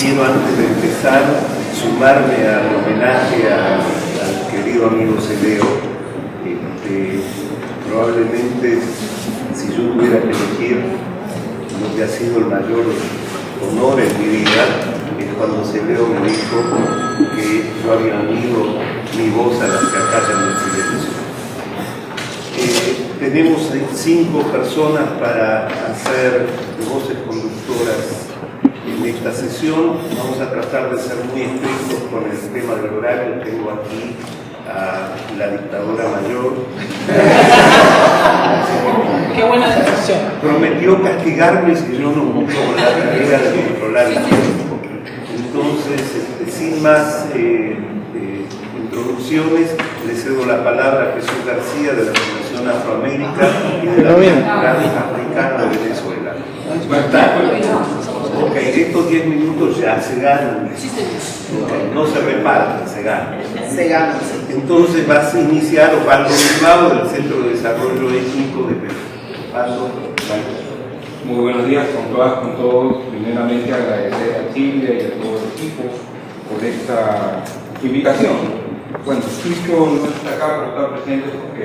quiero antes de empezar sumarme al homenaje al querido amigo Celeo. Probablemente si yo tuviera que elegir lo que ha sido el mayor honor en mi vida es cuando Celeo me dijo que yo había unido mi voz a las que acallan el silencio. Tenemos 5 personas para hacer voces conductoras en esta sesión. Vamos a tratar de ser muy estrictos con el tema del horario. Tengo aquí a la dictadora mayor. Qué buena decisión. Prometió castigarme si yo no cumplo con la tarea de controlar el tiempo. Entonces, sin más introducciones, le cedo la palabra a Jesús García de la Fundación Afroamérica y de la Universidad Africana de Venezuela. Ok, estos 10 minutos ya se ganan. Okay, no se reparten, se ganan. Se ganan. Entonces vas a iniciar Osvaldo Bilbao del Centro de Desarrollo Étnico de Perú. Muy buenos días con todas, con todos. Primeramente agradecer a Silvia y a todo el equipo por esta invitación. Bueno, Chicho no está acá para estar presente porque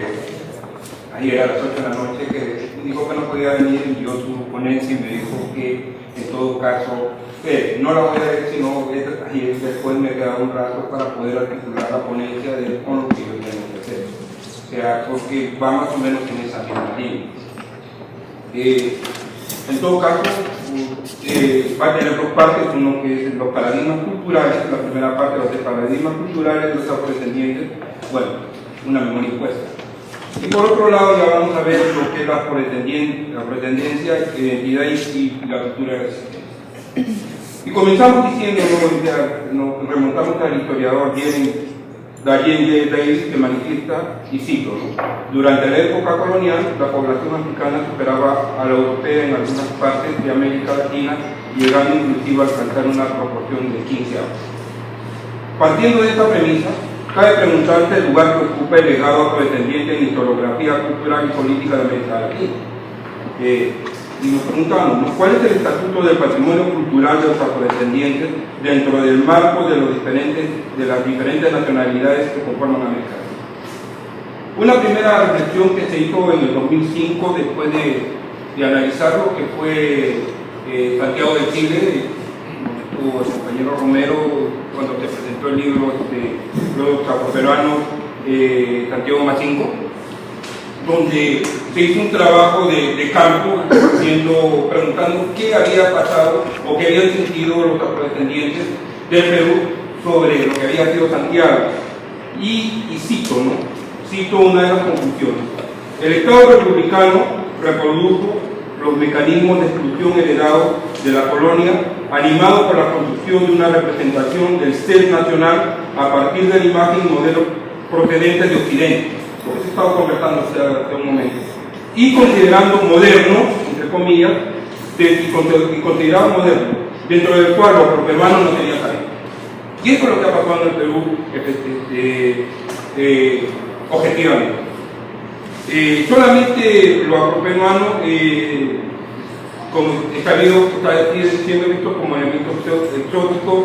ayer a las 8 de la noche que dijo que no podía venir, envió su ponencia y me dijo que en todo caso, no la voy a ver, sino ayer después me queda un rato para poder articular la ponencia con lo que yo tengo que hacer. O sea, porque va más o menos en esa misma línea. En todo caso, va a tener 2 partes, uno que es los paradigmas culturales. La primera parte va a ser paradigmas culturales de los afrodescendientes, bueno, una memoria impuesta. Y por otro lado ya vamos a ver lo que es la afrodescendencia, identidad y la cultura de resistencia. Y comenzamos diciendo, nos remontamos al historiador Darien J. Davis, que manifiesta, y cito, ¿no? Durante la época colonial, la población africana superaba a la europea en algunas partes de América Latina, llegando inclusive a alcanzar una proporción de 15 años. Partiendo de esta premisa, cabe preguntarse el lugar que ocupa el legado afrodescendiente en la historiografía cultural y política de América Latina. Y nos preguntamos, ¿no? ¿Cuál es el estatuto del patrimonio cultural de los afrodescendientes dentro del marco de las diferentes nacionalidades que conforman América Latina? Una primera reflexión que se hizo en el 2005, después de analizar lo que fue Santiago de Chile, donde estuvo el compañero Romero cuando se presentó el libro Los afroperuanos, Santiago Macinco, donde se hizo un trabajo de campo, preguntando qué había pasado o qué habían sentido los afrodescendientes del Perú sobre lo que había sido Santiago. Y cito, ¿no? Cito una de las conclusiones. El Estado republicano reprodujo los mecanismos de exclusión heredados de la colonia, animado por la construcción de una representación del ser nacional a partir de la imagen y modelos procedentes de Occidente. Por eso estaba conversando hace un momento. Y considerando moderno, entre comillas, y considerado moderno, dentro del cual los afroperuanos no tenían cabida. Y eso es lo que ha pasado en el Perú, objetivamente. Solamente los afroperuanos, como está siendo visto como elementos exóticos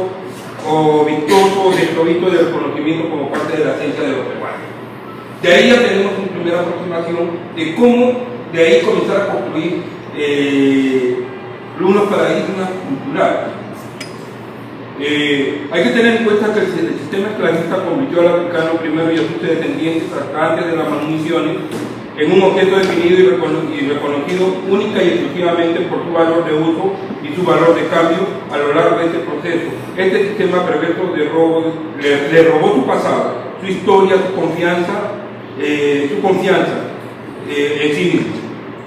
o vistosos, desprovistos de reconocimiento como parte de la esencia de los peruanos. De ahí ya tenemos una primera aproximación de cómo de ahí comenzar a construir unos paradigmas culturales. Hay que tener en cuenta que el sistema esclavista convirtió al africano primero y a sus descendientes hasta antes de las manumisiones en un objeto definido y reconocido única y exclusivamente por su valor de uso y su valor de cambio a lo largo de este proceso. Este sistema perverso le robó su pasado, su historia, su confianza en sí mismo,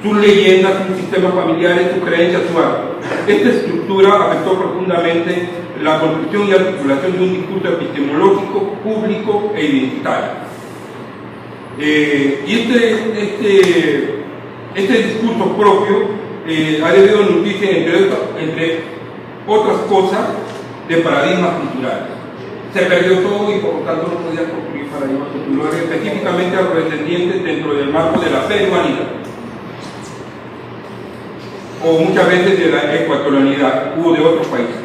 sus leyendas, sus sistemas familiares, sus creencias, su arte. Esta estructura afectó profundamente la construcción y articulación de un discurso epistemológico, público e identitario. Y este discurso propio ha debido nutrirse, entre otras cosas, de paradigmas culturales. Se perdió todo y por lo tanto no podía construir paradigmas culturales específicamente afrodescendientes dentro del marco de la peruanidad, o muchas veces de la ecuatorianidad u de otros países.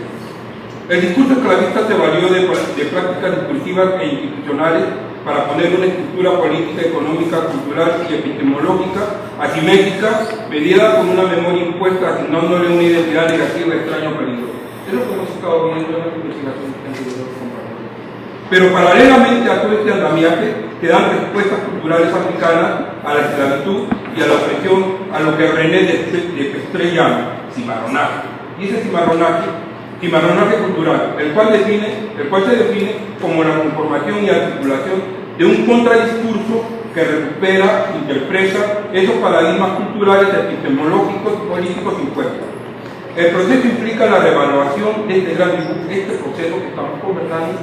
El discurso esclavista se valió de prácticas discursivas e institucionales para poner una estructura política, económica, cultural y epistemológica asimétrica, mediada con una memoria impuesta, asignándole una identidad negativa, extraña o peligrosa. Es lo que hemos estado viendo en las investigaciones que han tenido los compañeros. Pero paralelamente a todo este andamiaje, se dan respuestas culturales africanas a la esclavitud y a la opresión, a lo que René Despestré llama cimarronaje. Y ese cimarronaje cultural, el cual se define como la conformación y articulación de un contradiscurso que recupera, interpreta esos paradigmas culturales, epistemológicos y políticos impuestos. El proceso implica la revaluación de este proceso que estamos conversando,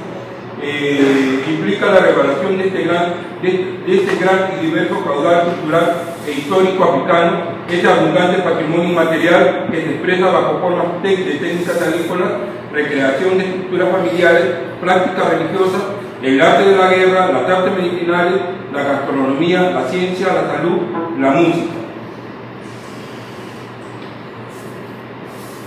implica la revelación de este gran y diverso caudal cultural e histórico africano, ese abundante patrimonio inmaterial que se expresa bajo formas de técnicas agrícolas, recreación de estructuras familiares, prácticas religiosas, el arte de la guerra, las artes medicinales, la gastronomía, la ciencia, la salud, la música.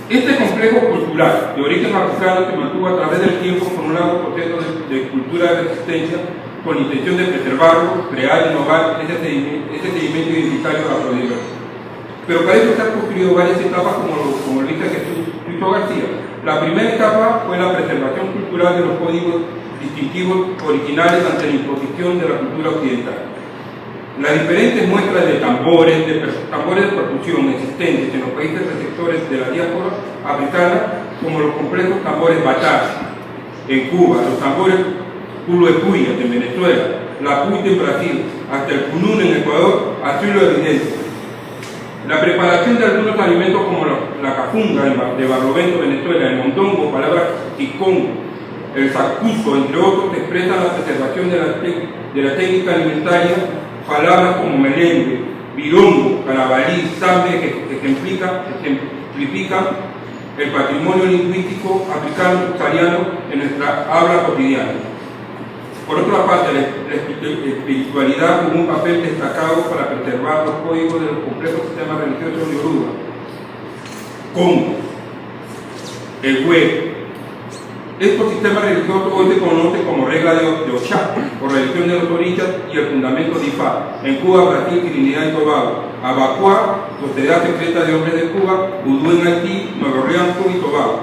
Este complejo cultural de origen africano se mantuvo a través del tiempo con un largo proceso de cultura de resistencia con la intención de preservarlo, crear y innovar ese sedimento identitario afrodiverso. Pero para eso se han construido varias etapas, como lo dice Jesús García. La primera etapa fue la preservación cultural de los códigos distintivos originales ante la imposición de la cultura occidental. Las diferentes muestras de tambores de percusión existentes en los países receptores de la diáspora africana, como los complejos tambores bachata en Cuba, los tambores culo de Puya en Venezuela, la puya en Brasil, hasta el cunún en Ecuador, así lo evidencia. La preparación de algunos alimentos como la cafunga de Barlovento, Venezuela, el mondongo, palabra ticón, el sacuso, entre otros, expresan la preservación de la técnica alimentaria. Palabras como merengue, virongo, carabalí, sambe, que ejemplifican el patrimonio lingüístico africano subsahariano en nuestra habla cotidiana. Por otra parte, la espiritualidad jugó un papel destacado para preservar los códigos de los complejos sistemas religiosos de Yoruba, como el Hue. Estos sistemas religiosos hoy se conocen como regla de Ochá, por religión de los orichas, y el fundamento de Ifá, en Cuba, Brasil, Trinidad y Tobago, Abacuá, Sociedad Secreta de Hombres de Cuba, Udú en Haití, Nuevo Orleans y Tobago.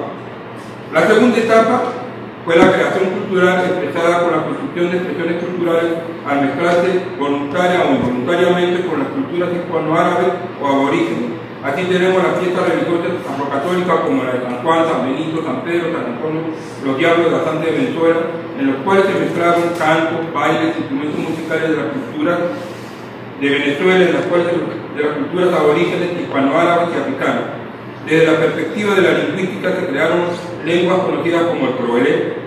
La segunda etapa fue la creación cultural expresada por la construcción de expresiones culturales al mezclarse voluntaria o involuntariamente con las culturas hispanoárabes o aborígenes. Aquí tenemos las fiestas religiosas afrocatólicas como la de San Juan, San Benito, San Pedro, San Antonio, los diablos de la Santa de Venezuela, en los cuales se mezclaron cantos, bailes, instrumentos musicales de las culturas de Venezuela, en las cuales de las culturas aborígenes, hispanoárabes y africanas. Desde la perspectiva de la lingüística se crearon lenguas conocidas como el proelé,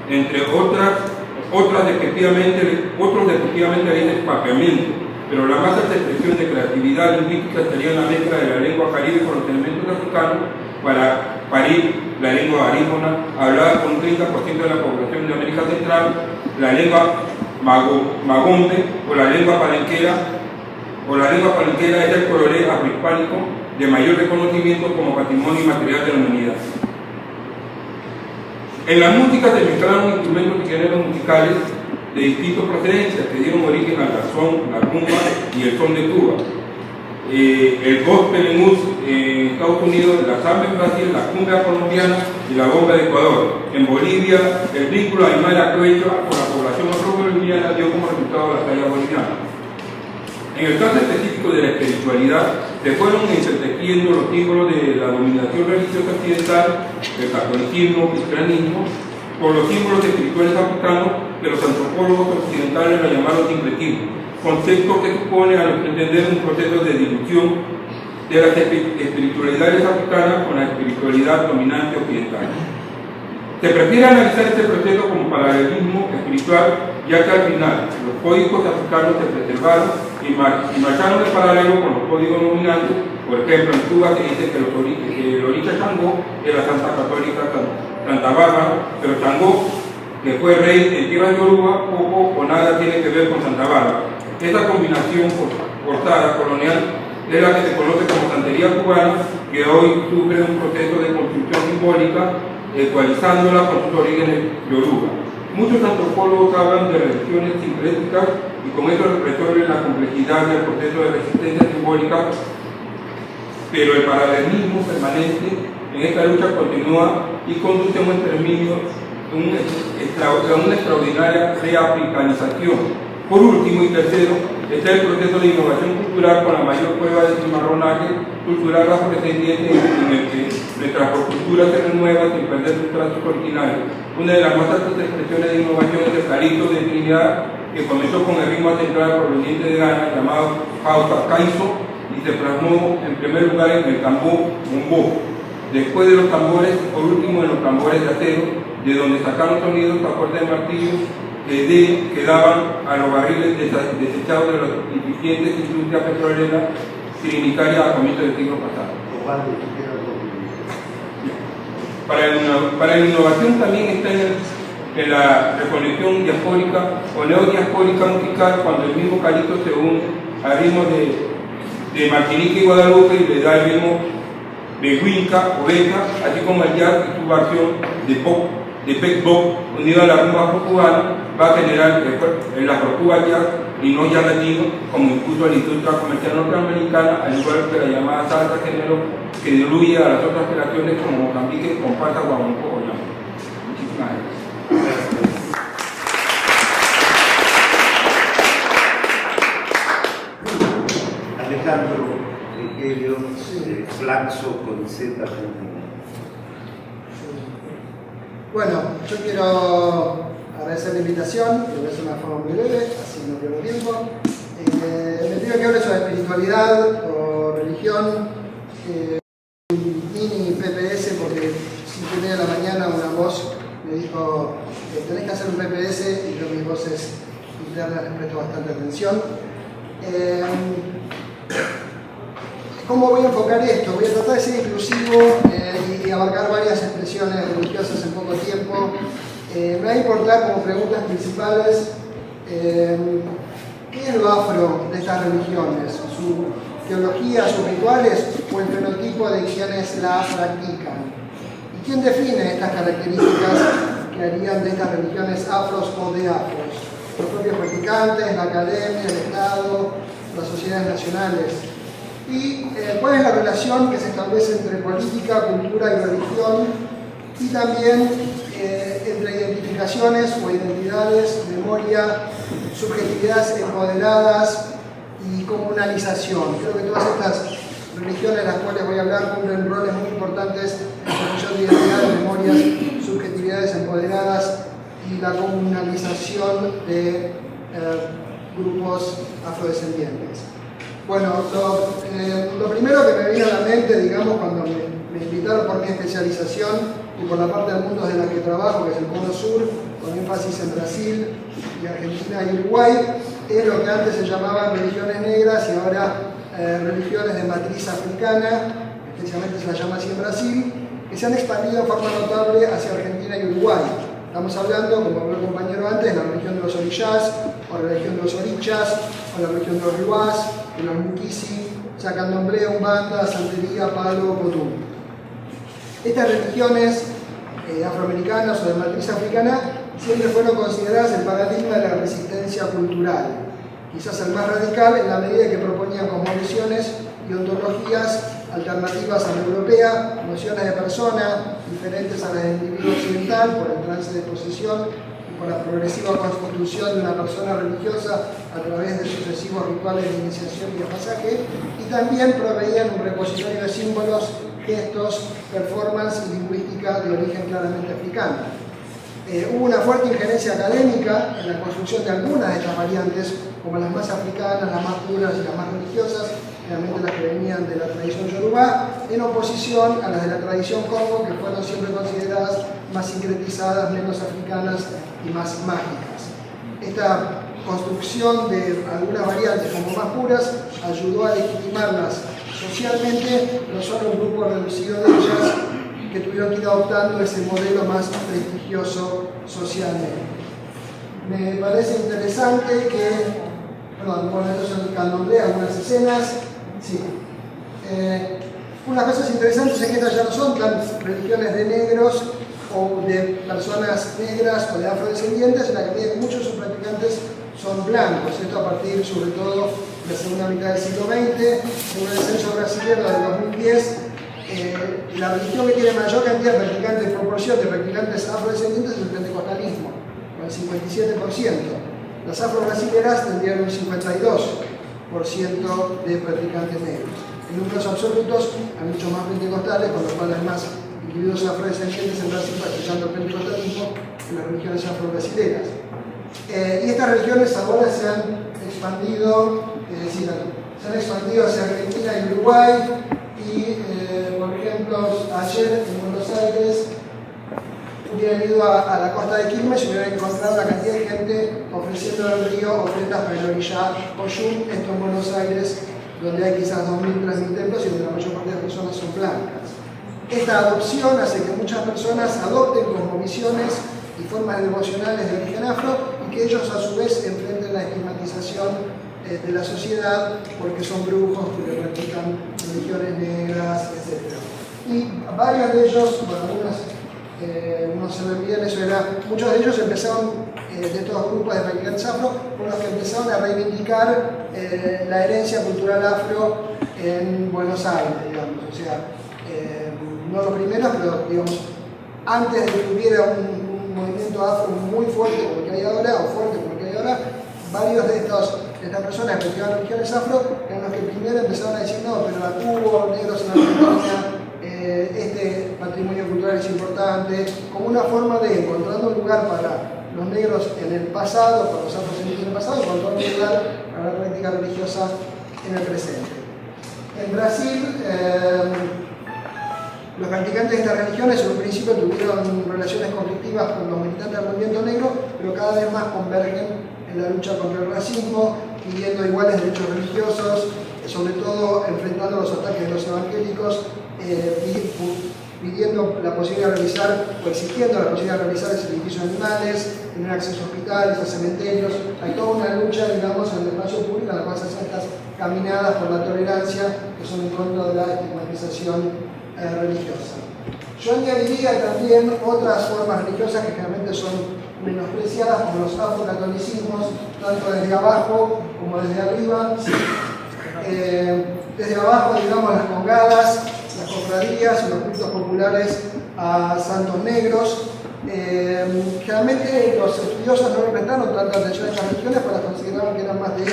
entre otros efectivamente dicen papiamento. Pero la más alta expresión de creatividad lingüística estaría en la mezcla de la lengua caribe con los elementos africanos para parir la lengua arígona, hablada por un 30% de la población de América Central, la lengua magombe o la lengua palenquera es el coloré afrohispánico de mayor reconocimiento como patrimonio inmaterial de la humanidad. En la música se mezclaron instrumentos y géneros musicales de distintas procedencias que dieron origen al garzón, la rumba y el son de Cuba. El gospel en Estados Unidos, la samba en Brasil, la cumbia colombiana y la bomba de Ecuador. En Bolivia, el vínculo aymara-quechua con la población afro-boliviana dio como resultado la talla boliviana. En el caso específico de la espiritualidad, se fueron entretejiendo los símbolos de la dominación religiosa occidental, el catolicismo, el cristianismo, por los símbolos espirituales africanos que los antropólogos occidentales lo llamaron sincretismo, concepto que supone a entender un proceso de dilución de las espiritualidades africanas con la espiritualidad dominante occidental. Se prefiere analizar este proceso como paralelismo espiritual, ya que al final los códigos africanos se preservaron y marcharon de paralelo con los códigos dominantes. Por ejemplo, en Cuba se dice que el oricha Changó era Santa Católica Santa Bárbara, pero Changó, que fue rey en tierra yoruba, poco o nada tiene que ver con Santa Bárbara. Esta combinación forzada colonial es la que se conoce como santería cubana, que hoy sufre un proceso de construcción simbólica ecualizándola con sus orígenes yoruba. Muchos antropólogos hablan de religiones sincréticas y con eso resuelven la complejidad del proceso de resistencia simbólica, pero el paralelismo permanente en esta lucha continúa y conduce a un exterminio, a una extraordinaria reafricanización. Por último y tercero, está el proceso de innovación cultural con la mayor prueba de cimarronaje cultural afrodescendiente en el que nuestra cultura se renueva sin perder sus trazos originales. Una de las más altas expresiones de innovación es el carito de Trinidad, que comenzó con el ritmo central proveniente de Ghana llamado Hausa Kaiso y se plasmó en primer lugar en el tambor Mumbo. Después de los tambores, por último en los tambores de acero, de donde sacaron sonidos a fuerza de martillo que daban a los barriles desechados de las incipientes industrias petroleras trinitarias a comienzos del siglo pasado. Para la innovación también está en la reconexión diaspórica o neodiaspórica musical, cuando el mismo carito se une al ritmo de Martinica y Guadalupe y le da el ritmo de Huinca o Beca, así como el jazz y su versión de pop, de pop unido a la rumba afro-cubana, va a generar el afro-cuba jazz y no jazz latino, como impuso la industria comercial norteamericana, al igual que la llamada salsa género que diluye a las otras generaciones como Mozambique, Comparsa, Guaguancó o Llamo. Muchísimas gracias. Alejandro Riquelio, Flaxo con Z Argentina. Bueno, yo quiero agradecer la invitación, que es una forma muy breve, así no pierdo tiempo. Me pido que hable sobre espiritualidad o religión, mini PPS, porque 5:30 de la mañana una voz me dijo tenés que hacer un PPS y yo mis voces internas les presto bastante atención. ¿Cómo voy a enfocar esto? Voy a tratar de ser inclusivo y abarcar varias expresiones religiosas en poco tiempo. Me va a importar como preguntas principales ¿qué es lo afro de estas religiones? ¿Su teología, sus rituales o el fenotipo de quienes la practican? ¿Y quién define estas características que harían de estas religiones afros o de afros? Los propios practicantes, la academia, el Estado, las sociedades nacionales. Y cuál es la relación que se establece entre política, cultura y religión, y también entre identificaciones o identidades, memoria, subjetividades empoderadas y comunalización. Creo que todas estas religiones de las cuales voy a hablar cumplen roles muy importantes en la construcción de identidades, memorias, subjetividades empoderadas y la comunalización de grupos afrodescendientes. Bueno, lo primero que me vino a la mente, digamos, cuando me invitaron por mi especialización y por la parte del mundo de la que trabajo, que es el Cono Sur, con énfasis en Brasil y Argentina y Uruguay, es lo que antes se llamaban religiones negras y ahora religiones de matriz africana, especialmente se las llama así en Brasil, que se han expandido de forma notable hacia Argentina y Uruguay. Estamos hablando, como habló el compañero antes, de la religión de los orillás, o la religión de los orichas, o la religión de los rihuás, de los mukisi, Sacandomblé, Umbanda, Santería, Palo, Cotú. Estas religiones afroamericanas o de matriz africana siempre fueron consideradas el paradigma de la resistencia cultural, quizás el más radical en la medida que proponían cosmovisiones y ontologías alternativas a la europea, nociones de persona diferentes a las del individuo occidental por el trance de posesión y por la progresiva constitución de una persona religiosa a través de sucesivos rituales de iniciación y de pasaje, y también proveían un repositorio de símbolos, gestos, performance y lingüística de origen claramente africano. Hubo una fuerte injerencia académica en la construcción de algunas de estas variantes, como las más africanas, las más puras y las más religiosas, realmente las que venían de la tradición yoruba, en oposición a las de la tradición congo, que fueron siempre consideradas más sincretizadas, menos africanas y más mágicas. Esta construcción de algunas variantes como más puras ayudó a legitimarlas socialmente, no solo un grupo reducido de ellas que tuvieron que ir adoptando ese modelo más prestigioso socialmente. Me parece interesante que, perdón, bueno, esto es el candomblé, algunas escenas, sí. Unas cosas interesantes es que estas ya no son tan religiones de negros o de personas negras o de afrodescendientes, en la que muchos de sus practicantes son blancos. Esto a partir, sobre todo, de la segunda mitad del siglo XX. Según el censo brasileño del 2010, la religión que tiene mayor cantidad de practicantes, proporción de practicantes afrodescendientes es el pentecostalismo, con el 57%. Las afro-brasileras tendrían un 52% de practicantes negros. En números absolutos hay muchos más pentecostales, con lo cual hay más individuos afrodescendientes en Brasil practicando el pentecostalismo que las religiones afro-brasileras. Y estas religiones ahora se han expandido hacia Argentina y Uruguay. Y, por ejemplo, ayer en Buenos Aires hubieran ido a la costa de Quilmes y hubieran encontrado la cantidad de gente ofreciendo al río ofrendas para el orilla Oyún, esto en Buenos Aires, donde hay quizás 2.000, 3.000 templos y donde la mayor parte de las personas son blancas. Esta adopción hace que muchas personas adopten cosmovisiones y formas devocionales de origen afro y que ellos a su vez enfrenten la estigmatización de la sociedad porque son brujos, porque practican religiones negras, etc. Y varios de ellos, bueno, unos se ven bien, muchos de ellos empezaron, de estos grupos de practicantes afro, con los que empezaron a reivindicar la herencia cultural afro en Buenos Aires, digamos. O sea, no los primeros, pero digamos, antes de que hubiera un movimiento afro muy fuerte como el que hay ahora, o fuerte como el que hay ahora, varios de estas personas que practicaban religiones afro eran los que primero empezaron a decir no, pero hubo negros en Argentina, este patrimonio cultural es importante, como una forma de encontrando un lugar para los negros en el pasado, para los afrodescendientes en el pasado, encontrando un lugar para la práctica religiosa en el presente. En Brasil, los practicantes de estas religiones en un principio tuvieron relaciones conflictivas con los militantes del movimiento negro, pero cada vez más convergen en la lucha contra el racismo, pidiendo iguales derechos religiosos, sobre todo enfrentando los ataques de los evangélicos, pidiendo la posibilidad de realizar, o exigiendo la posibilidad de realizar el sacrificio de animales, tener acceso a hospitales, a cementerios. Hay toda una lucha, digamos, en el espacio público en la cual se hacen estas caminadas por la tolerancia, que son en contra de la estigmatización religiosa. Yo añadiría también otras formas religiosas que generalmente son menospreciadas, como los afrocatolicismos, tanto desde abajo como desde arriba. Desde abajo, digamos, las congadas, las cofradías y los cultos populares a santos negros. Generalmente los estudiosos no le prestaron tanta atención a estas religiones, porque las consideraban que eran más de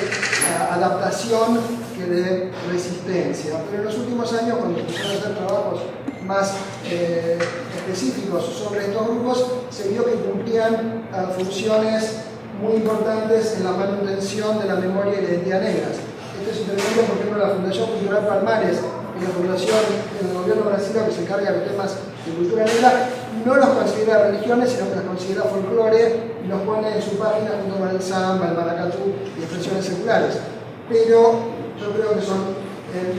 adaptación que de resistencia. Pero en los últimos años, cuando empezaron a hacer trabajos más específicos sobre estos grupos, se vio que cumplían funciones muy importantes en la manutención de la memoria y la identidad negras. Esto es interesante porque la Fundación Cultural Palmares y la Fundación del Gobierno brasileño que se encarga de los temas de cultura negra no los considera religiones, sino que los considera folclore y los pone en su página junto con el samba, el maracatú y expresiones seculares. Pero yo creo que son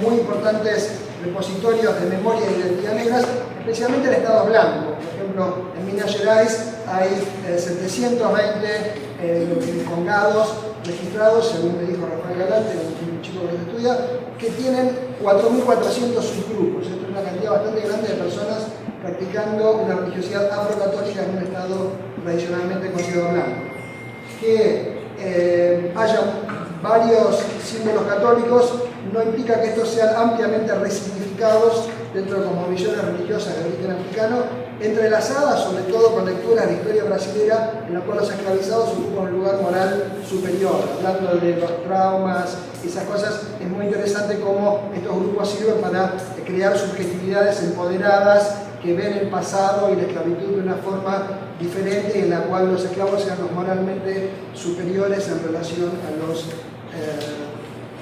muy importantes repositorios de memoria y identidad negras, especialmente en estados blancos. Por ejemplo, en Minas Gerais hay 720 congados registrados, según me dijo Rafael Galante, un chico que estudia, que tienen 4.400 subgrupos. Esto es una cantidad bastante grande de personas practicando una religiosidad afrocatólica en un estado tradicionalmente considerado blanco. Que haya varios símbolos católicos no implica que estos sean ampliamente resignificados dentro de cosmovisiones religiosas de origen africano, entrelazadas sobre todo con lecturas de historia brasilera en la cual los esclavizados ocupan un lugar moral superior, hablando de los traumas, esas cosas. Es muy interesante cómo estos grupos sirven para crear subjetividades empoderadas que ven el pasado y la esclavitud de una forma diferente, en la cual los esclavos sean los moralmente superiores en relación a los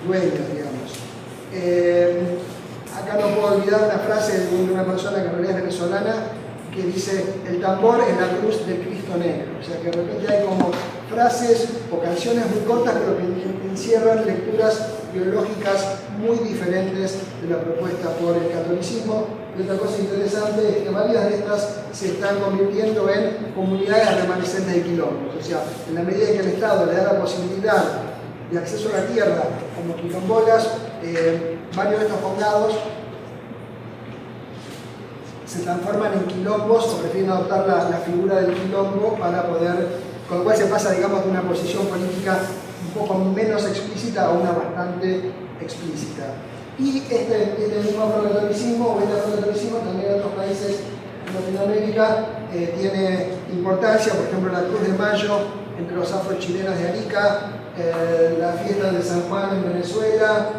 dueños, digamos. Acá no puedo olvidar una frase de una persona que en realidad es venezolana, que dice: el tambor es la cruz del Cristo negro. O sea que de repente hay como frases o canciones muy cortas, pero que encierran lecturas biológicas muy diferentes de la propuesta por el catolicismo. Y otra cosa interesante es que varias de estas se están convirtiendo en comunidades remanescentes de quilombos. O sea, en la medida en que el Estado le da la posibilidad de acceso a la tierra como quilombolas, varios de estos congados se transforman en quilombos o prefieren adoptar la figura del quilombo para poder, con lo cual se pasa, digamos, de una posición política un poco menos explícita a una bastante explícita. Y este mismo afrocatolicismo o este afrocatolicismo también en otros países de Latinoamérica tiene importancia, por ejemplo la Cruz de Mayo entre los afrochilenos de Arica, la fiesta de San Juan en Venezuela,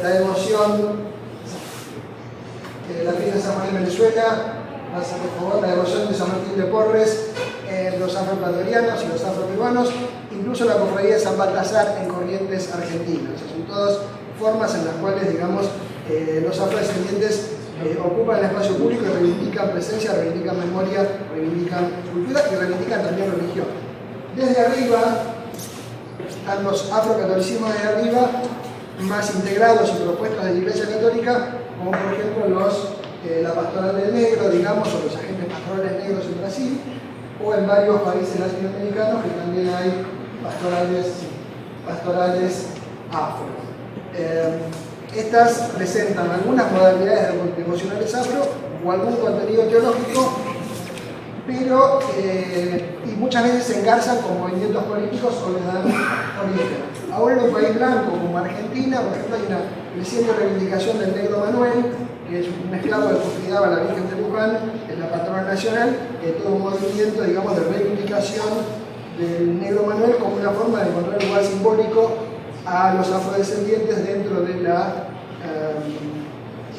la devoción, la fiesta de San Juan en Venezuela, la devoción de San Martín de Porres, los afroecuatorianos y los afroperuanos, incluso la cofradía de San Baltasar en Corrientes, Argentina. O sea, son todas formas en las cuales, digamos, los afrodescendientes ocupan el espacio público y reivindican presencia, reivindican memoria, reivindican cultura y reivindican también religión. Desde arriba están los afrocatolicismos de arriba, más integrados y propuestos de la Iglesia Católica, como por ejemplo la pastoral del negro, digamos, o los agentes pastorales negros en Brasil, o en varios países latinoamericanos que también hay pastorales afro. Estas presentan algunas modalidades devocionales afro o algún contenido teológico, pero y muchas veces se engarzan con movimientos políticos o les dan origen. Ahora en un país blanco como Argentina, por ejemplo, hay una creciente reivindicación del negro Manuel, que es un esclavo que cuidaba a la Virgen de Luján, es la patrona nacional, que es todo un movimiento, digamos, de reivindicación del negro Manuel como una forma de encontrar un lugar simbólico a los afrodescendientes dentro de la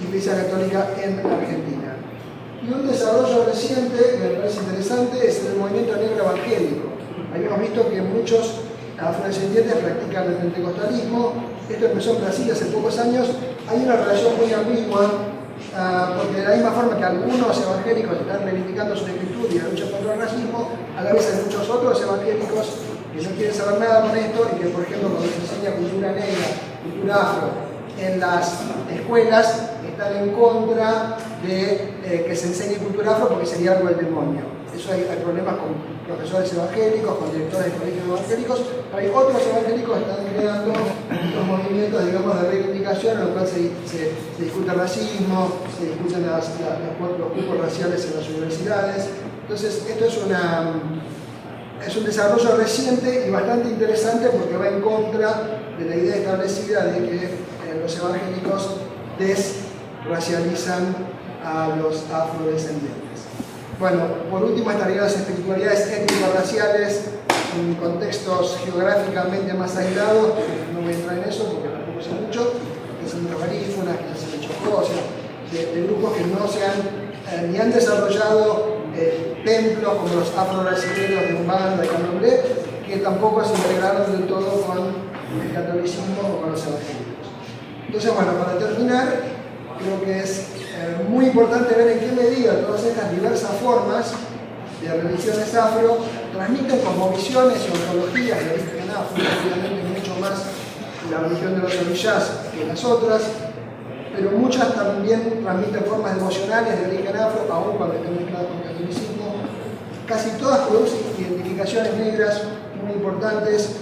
Iglesia Católica en Argentina. Y un desarrollo reciente, que me parece interesante, es el movimiento negro evangélico. Habíamos visto que muchos afrodescendientes practican el pentecostalismo. Esto empezó en Brasil hace pocos años. Hay una relación muy ambigua, porque de la misma forma que algunos evangélicos están reivindicando su escritura y la lucha contra el racismo, a la vez hay muchos otros evangélicos que no quieren saber nada con esto y que, por ejemplo, cuando se enseña cultura negra, cultura afro en las escuelas, están en contra de que se enseñe cultura afro porque sería algo del demonio. Eso hay problemas con profesores evangélicos, con directores de colegios evangélicos, pero hay otros evangélicos que están creando estos movimientos, digamos, de reivindicación, en los cuales se discute el racismo, se discuten los grupos raciales en las universidades. Entonces, esto es un desarrollo reciente y bastante interesante porque va en contra de la idea establecida de que los evangélicos desracializan a los afrodescendientes. Bueno, por último estarían las espiritualidades étnico-raciales en contextos geográficamente más aislados, no voy a entrar en eso porque tampoco sé mucho, que son garífunas, que se han hecho cosas, de grupos que no se han, ni han desarrollado templos como los afro-brasileños de Umbanda y Candomblé, que tampoco se integraron del todo con el catolicismo o con los evangélicos. Entonces, bueno, para terminar, creo que es muy importante ver en qué medida todas estas diversas formas de religiones afro transmiten cosmovisiones y ontologías de origen afro, obviamente mucho más la religión de los orillás que las otras, pero muchas también transmiten formas devocionales de origen afro, aún cuando estén mezcladas con el catolicismo. Casi todas producen identificaciones negras muy importantes,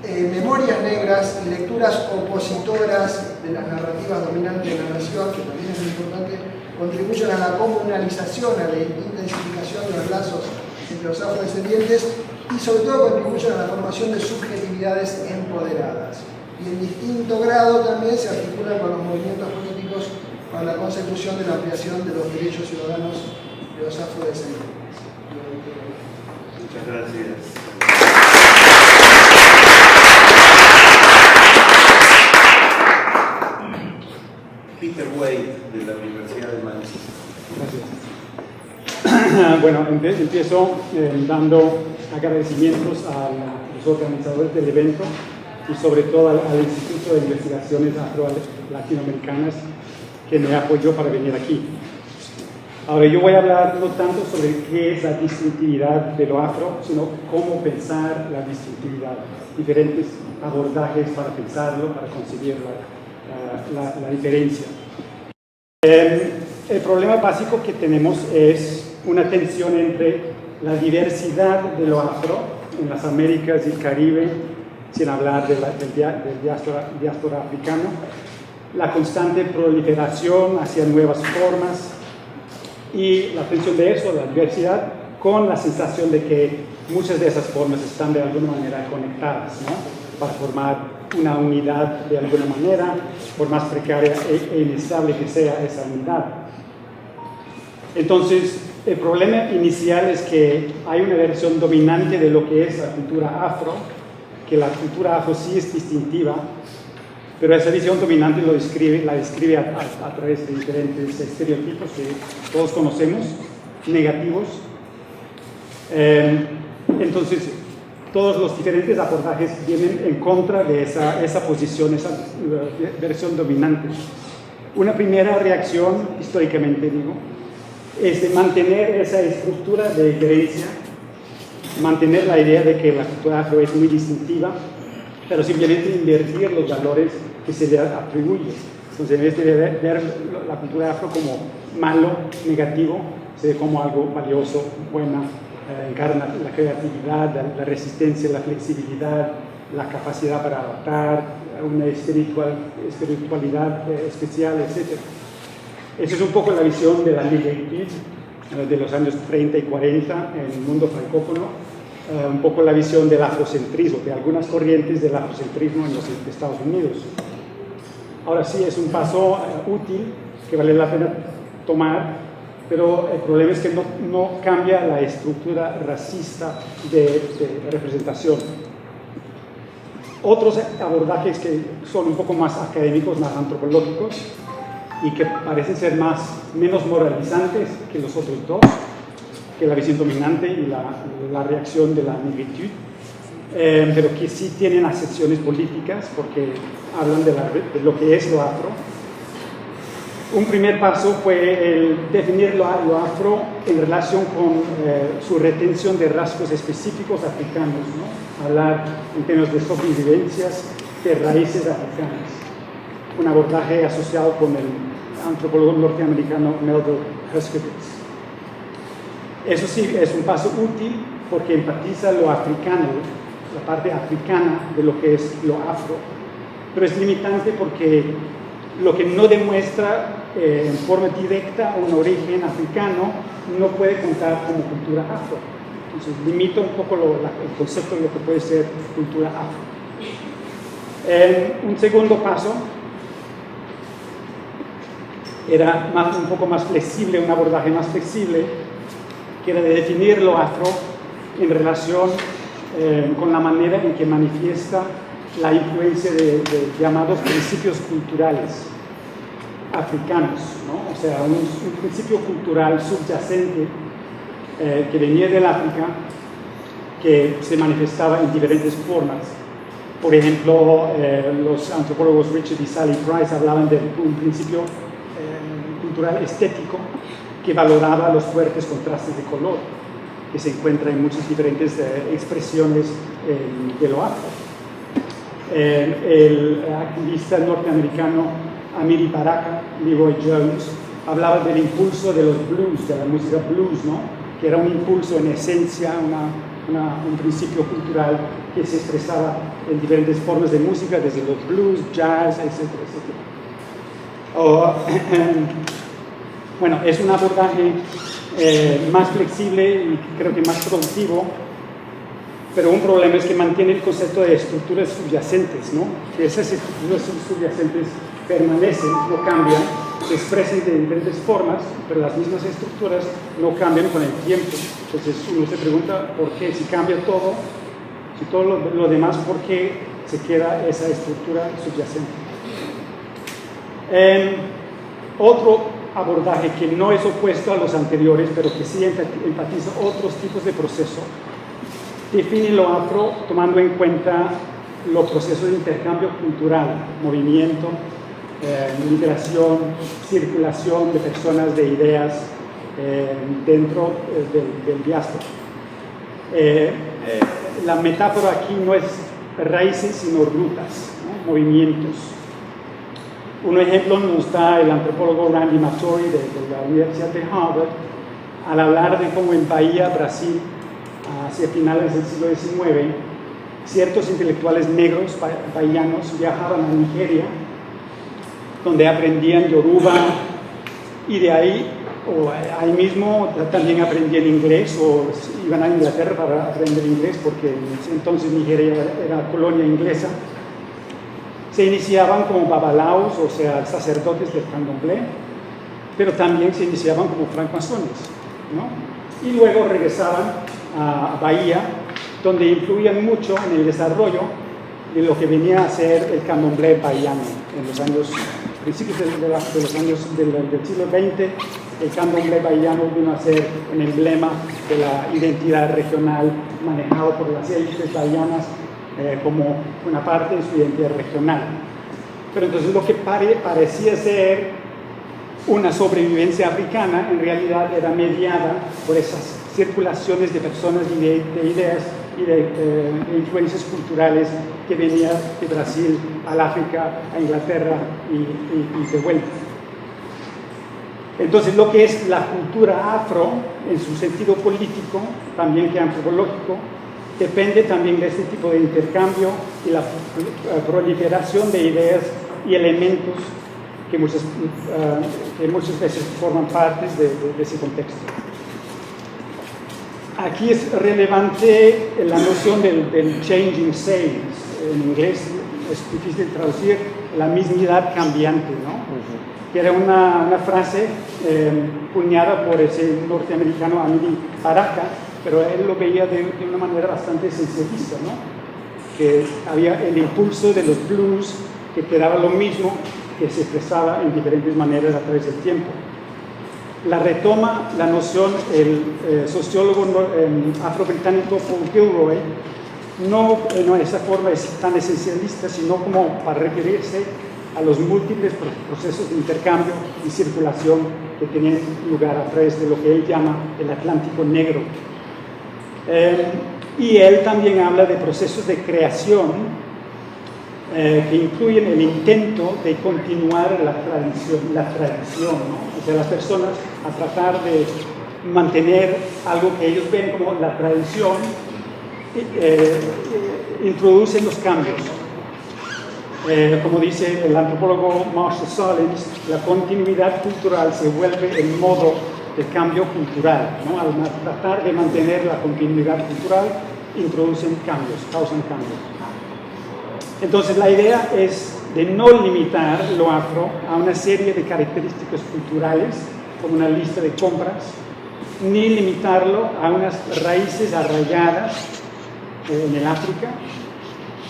memorias negras y lecturas opositoras de las narrativas dominantes de la nación, que también es muy importante, contribuyen a la comunalización, a la intensificación de los lazos entre los afrodescendientes y sobre todo contribuyen a la formación de subjetividades empoderadas. Y en distinto grado también se articulan con los movimientos políticos para la consecución de la ampliación de los derechos ciudadanos de los afrodescendientes. Muchas gracias. Peter Wade, de la Universidad de Manchester. Gracias. Bueno, empiezo dando agradecimientos a los organizadores del evento y sobre todo al Instituto de Investigaciones Afro-Latinoamericanas que me apoyó para venir aquí. Ahora, yo voy a hablar no tanto sobre qué es la distintividad de lo afro, sino cómo pensar la distintividad, diferentes abordajes para pensarlo, para concebir la diferencia. El problema básico que tenemos es una tensión entre la diversidad de lo afro en las Américas y el Caribe, sin hablar del diáspora africano, la constante proliferación hacia nuevas formas y la tensión de eso, la diversidad, con la sensación de que muchas de esas formas están de alguna manera conectadas, ¿no? Para formar una unidad de alguna manera, por más precaria e inestable que sea esa unidad. Entonces, el problema inicial es que hay una versión dominante de lo que es la cultura afro, que la cultura afro sí es distintiva, pero esa visión dominante la describe a través de diferentes estereotipos que todos conocemos, negativos. Entonces, todos los diferentes abordajes vienen en contra de esa posición, esa versión dominante. Una primera reacción, históricamente digo, es de mantener esa estructura de creencia, mantener la idea de que la cultura afro es muy distintiva, pero simplemente invertir los valores que se le atribuye. Entonces, en vez de ver la cultura afro como malo, negativo, se ve como algo valioso, buena, encarna la creatividad, la resistencia, la flexibilidad, la capacidad para adaptar, una espiritualidad especial, etc. Esa es un poco la visión de la Ligue de los años 30 y 40 en el mundo francófono, un poco la visión del afrocentrismo, de algunas corrientes del afrocentrismo en los Estados Unidos. Ahora sí, es un paso útil que vale la pena tomar, pero el problema es que no cambia la estructura racista de representación. Otros abordajes que son un poco más académicos, más antropológicos, y que parecen ser menos moralizantes que los otros dos, que la visión dominante y la reacción de la negritude, pero que sí tienen acepciones políticas porque hablan de lo que es lo afro. Un primer paso fue el definir lo afro en relación con su retención de rasgos específicos africanos, ¿no? Hablar en términos de sobrevivencias de raíces africanas. Un abordaje asociado con el antropólogo norteamericano Melville Herskovits. Eso sí, es un paso útil porque enfatiza lo africano, la parte africana de lo que es lo afro, pero es limitante porque lo que no demuestra en forma directa un origen africano no puede contar como cultura afro. Entonces limita un poco el concepto de lo que puede ser cultura afro. Un segundo paso era un poco más flexible, un abordaje más flexible, que era de definir lo afro en relación con la manera en que manifiesta la influencia de llamados principios culturales africanos, ¿no? O sea, un principio cultural subyacente que venía del África, que se manifestaba en diferentes formas. Por ejemplo, los antropólogos Richard y Sally Price hablaban de un principio cultural estético que valoraba los fuertes contrastes de color, que se encuentra en muchas diferentes expresiones de lo afro. El activista norteamericano Amiri Baraka, Leroy Jones, hablaba del impulso de los blues, de la música blues, ¿no? Que era un impulso en esencia, un principio cultural que se expresaba en diferentes formas de música, desde los blues, jazz, etcétera, etcétera. Bueno, es un abordaje más flexible y creo que más productivo, pero un problema es que mantiene el concepto de estructuras subyacentes, ¿no? Que esas estructuras subyacentes permanecen, no cambian, se expresan de diferentes formas, pero las mismas estructuras no cambian con el tiempo. Entonces uno se pregunta por qué, si cambia todo, si todo lo demás, ¿por qué se queda esa estructura subyacente? Otro abordaje que no es opuesto a los anteriores, pero que sí enfatiza otros tipos de proceso, define lo afro tomando en cuenta los procesos de intercambio cultural, movimiento, migración, circulación de personas, de ideas dentro del diáspora. La metáfora aquí no es raíces, sino rutas, ¿no? Movimientos. Un ejemplo nos da el antropólogo Randy Mattori de la Universidad de Harvard al hablar de cómo en Bahía, Brasil, hacia finales del siglo XIX, ciertos intelectuales negros bahianos viajaban a Nigeria donde aprendían yoruba y de ahí, o ahí mismo también aprendían inglés o iban a Inglaterra para aprender inglés porque entonces Nigeria era colonia inglesa. Se iniciaban como babalaos, o sea, sacerdotes del candomblé, pero también se iniciaban como francmasones, ¿no? Y luego regresaban a Bahía, donde influían mucho en el desarrollo de lo que venía a ser el candomblé bahiano. En los años, principios de los años del siglo XX, el candomblé bahiano vino a ser un emblema de la identidad regional manejado por las élites bahianas como una parte de su identidad regional. Pero entonces lo que parecía ser una sobrevivencia africana, en realidad era mediada por esas circulaciones de personas y de ideas y de influencias culturales que venían de Brasil al África, a Inglaterra y de vuelta. Entonces lo que es la cultura afro, en su sentido político, también que antropológico, depende también de este tipo de intercambio y la proliferación de ideas y elementos que muchas veces forman parte de ese contexto. Aquí es relevante la noción del changing sales. En inglés es difícil traducir la mismidad cambiante, ¿no? Que era una frase cuñada por ese norteamericano Amiri Baraka, pero él lo veía de una manera bastante esencialista, ¿no? Que había el impulso de los blues, que quedaba lo mismo, que se expresaba en diferentes maneras a través del tiempo. La retoma la noción el sociólogo afro-británico Paul Gilroy, no en esa forma tan esencialista, sino como para referirse a los múltiples procesos de intercambio y circulación que tenían lugar a través de lo que él llama el Atlántico Negro. Y él también habla de procesos de creación que incluyen el intento de continuar la tradición, ¿no? O sea, las personas a tratar de mantener algo que ellos ven como la tradición, introducen los cambios. Como dice el antropólogo Marshall Sahlins, la continuidad cultural se vuelve el modo de cambio cultural, ¿no? Al tratar de mantener la continuidad cultural, introducen cambios, causan cambios. Entonces la idea es de no limitar lo afro a una serie de características culturales, como una lista de compras, ni limitarlo a unas raíces arraigadas en el África,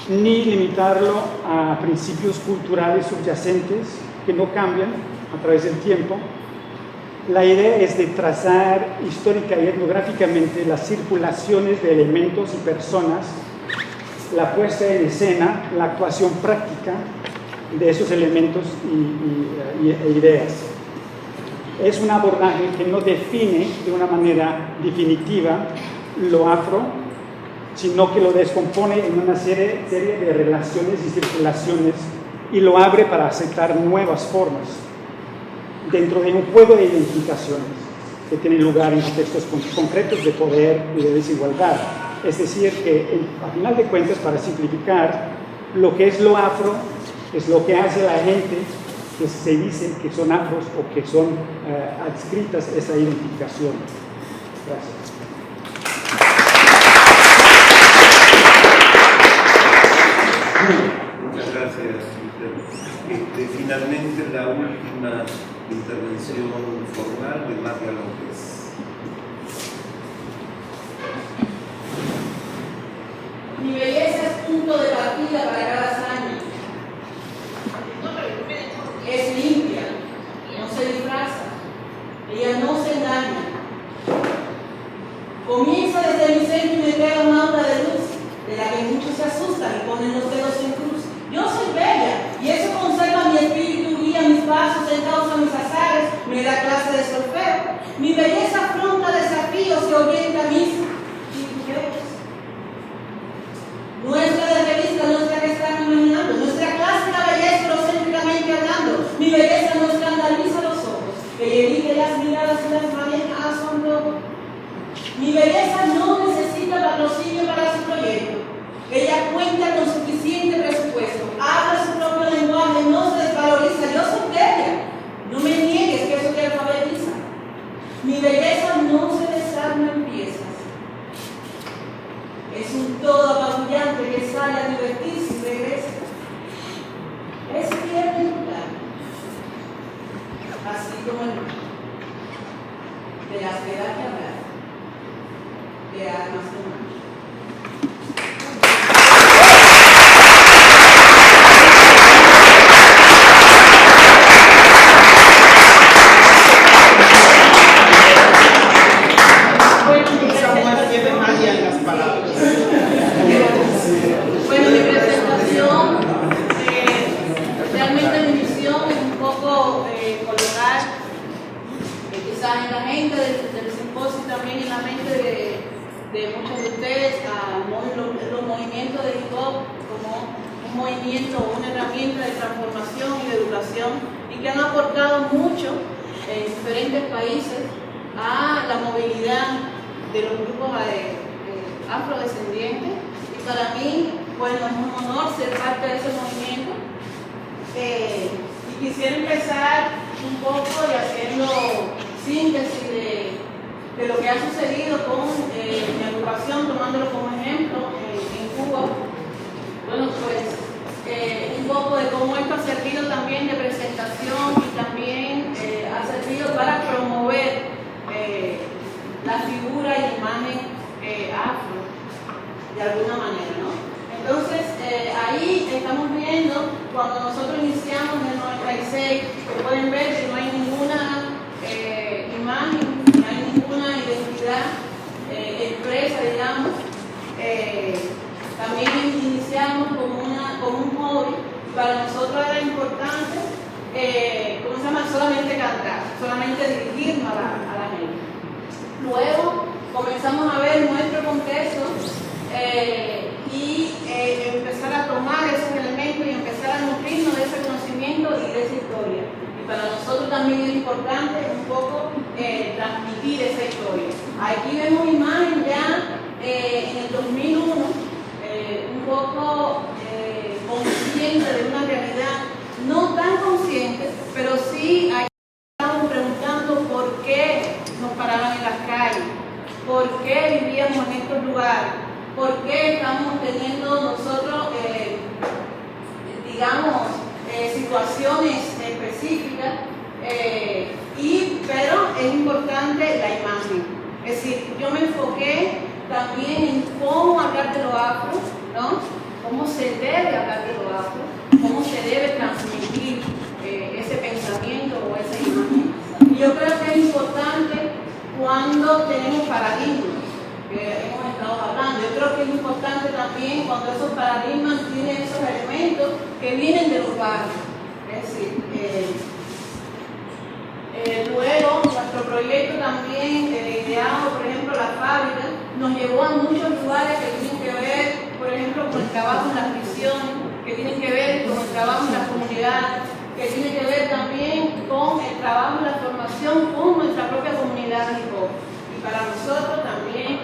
ni limitarlo a principios culturales subyacentes que no cambian a través del tiempo. La idea es de trazar histórica y etnográficamente las circulaciones de elementos y personas, la puesta en escena, la actuación práctica de esos elementos e ideas. Es un abordaje que no define de una manera definitiva lo afro, sino que lo descompone en una serie de relaciones y circulaciones y lo abre para aceptar nuevas formas dentro de un juego de identificaciones que tienen lugar en contextos concretos de poder y de desigualdad. Es decir, que a final de cuentas, para simplificar, lo que es lo afro es lo que hace la gente que se dice que son afros o que son adscritas a esa identificación. Gracias. Muchas gracias. Finalmente, la última intervención formal de Marta López. Mi belleza es punto de partida para cada hazaña. Es limpia, no se disfraza, ella no se engaña. Comienza desde mi centro y me entrega una aura de luz, de la que muchos se asustan y ponen los dedos en cruz. Yo soy bella y eso conserva mi espíritu, guía mis pasos, encausa mis azares, me da clase de solfeo. Mi belleza afronta desafíos y orienta mis titubeos. Nuestra de revista, nuestra que están imaginando, nuestra clásica belleza eurocéntricamente hablando. Mi belleza no escandaliza los ojos, ella elige las miradas y las maneja asombro. Mi belleza no necesita patrocinio para su proyecto. Ella cuenta con suficiente presupuesto, habla su propio lenguaje, no se desvaloriza. Yo soy belleza no se desarma en piezas. Es un todo apabullante que sale a divertirse y regresa. Es pierde el lugar. Así como el mar. De las que da que hablar. De armas de mar. Bueno, mi presentación, realmente mi misión es un poco colocar quizás en la mente del simposio y también en la mente de muchos de ustedes los movimientos de hip hop como un movimiento o una herramienta de transformación y de educación y que han aportado mucho en diferentes países a la movilidad de los grupos afrodescendientes. Y para mí, bueno, es un honor ser parte de ese movimiento. Y quisiera empezar un poco y haciendo síntesis de lo que ha sucedido con mi agrupación, tomándolo como ejemplo en Cuba. Bueno, pues un poco de cómo esto ha servido también de presentación y también ha servido para promover la figura y la imagen afro, de alguna manera, ¿no? Entonces, ahí estamos viendo, cuando nosotros iniciamos en el 96, que pueden ver que no hay ninguna imagen, no hay ninguna identidad expresa, digamos. También iniciamos como un hobby. Para nosotros era importante, ¿cómo se llama? Solamente cantar, solamente dirigirnos a la gente. Luego comenzamos a ver nuestro contexto y empezar a tomar esos elementos y empezar a nutrirnos de ese conocimiento y de esa historia. Y para nosotros también es importante un poco transmitir esa historia. Aquí vemos imagen ya en el 2001, un poco consciente de una realidad, no tan consciente, pero sí hay estamos preguntando por qué nos paraban en las calles, por qué vivíamos en estos lugares, por qué estamos teniendo nosotros, digamos, situaciones específicas, pero es importante la imagen. Es decir, yo me enfoqué también en cómo hablar de lo afro, ¿no? Cómo se debe hablar de lo afro, cómo se debe transmitir ese pensamiento o esa imagen. Y yo creo que es importante cuando tenemos paradigmas, que hemos estado hablando. Yo creo que es importante también cuando esos paradigmas tienen esos elementos que vienen de los barrios. Es decir, luego nuestro proyecto también, ideado, por ejemplo, la fábrica, nos llevó a muchos lugares que tienen que ver, por ejemplo, con el trabajo en las prisiones, que tienen que ver con el trabajo en las comunidades, que tiene que ver también con el trabajo y la formación con nuestra propia comunidad de hip hop. Y para nosotros también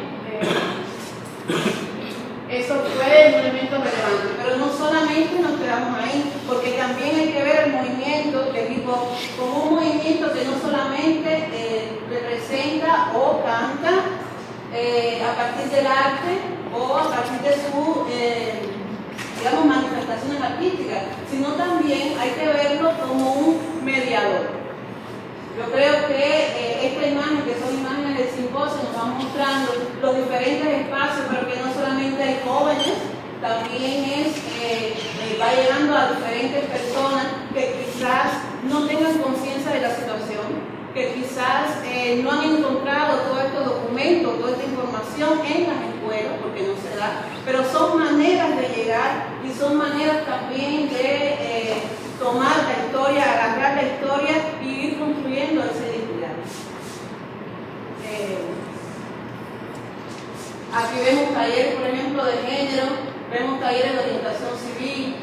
eso fue un elemento relevante. Pero no solamente nos quedamos ahí, porque también hay que ver el movimiento de hip hop como un movimiento que no solamente representa o canta a partir del arte o a partir de su digamos, manifestaciones artísticas, sino también hay que verlo como un mediador. Yo creo que esta imagen, que son imágenes del simposio, nos van mostrando los diferentes espacios, pero que no solamente hay jóvenes, también va llegando a diferentes personas que quizás no tengan conciencia de la situación, que quizás no han encontrado todos estos documentos, toda esta información en las escuelas, porque no se da, pero son maneras de llegar y son maneras también de tomar la historia, agarrar la historia y ir construyendo esa identidad. Aquí vemos talleres, por ejemplo, de género, vemos talleres de orientación civil,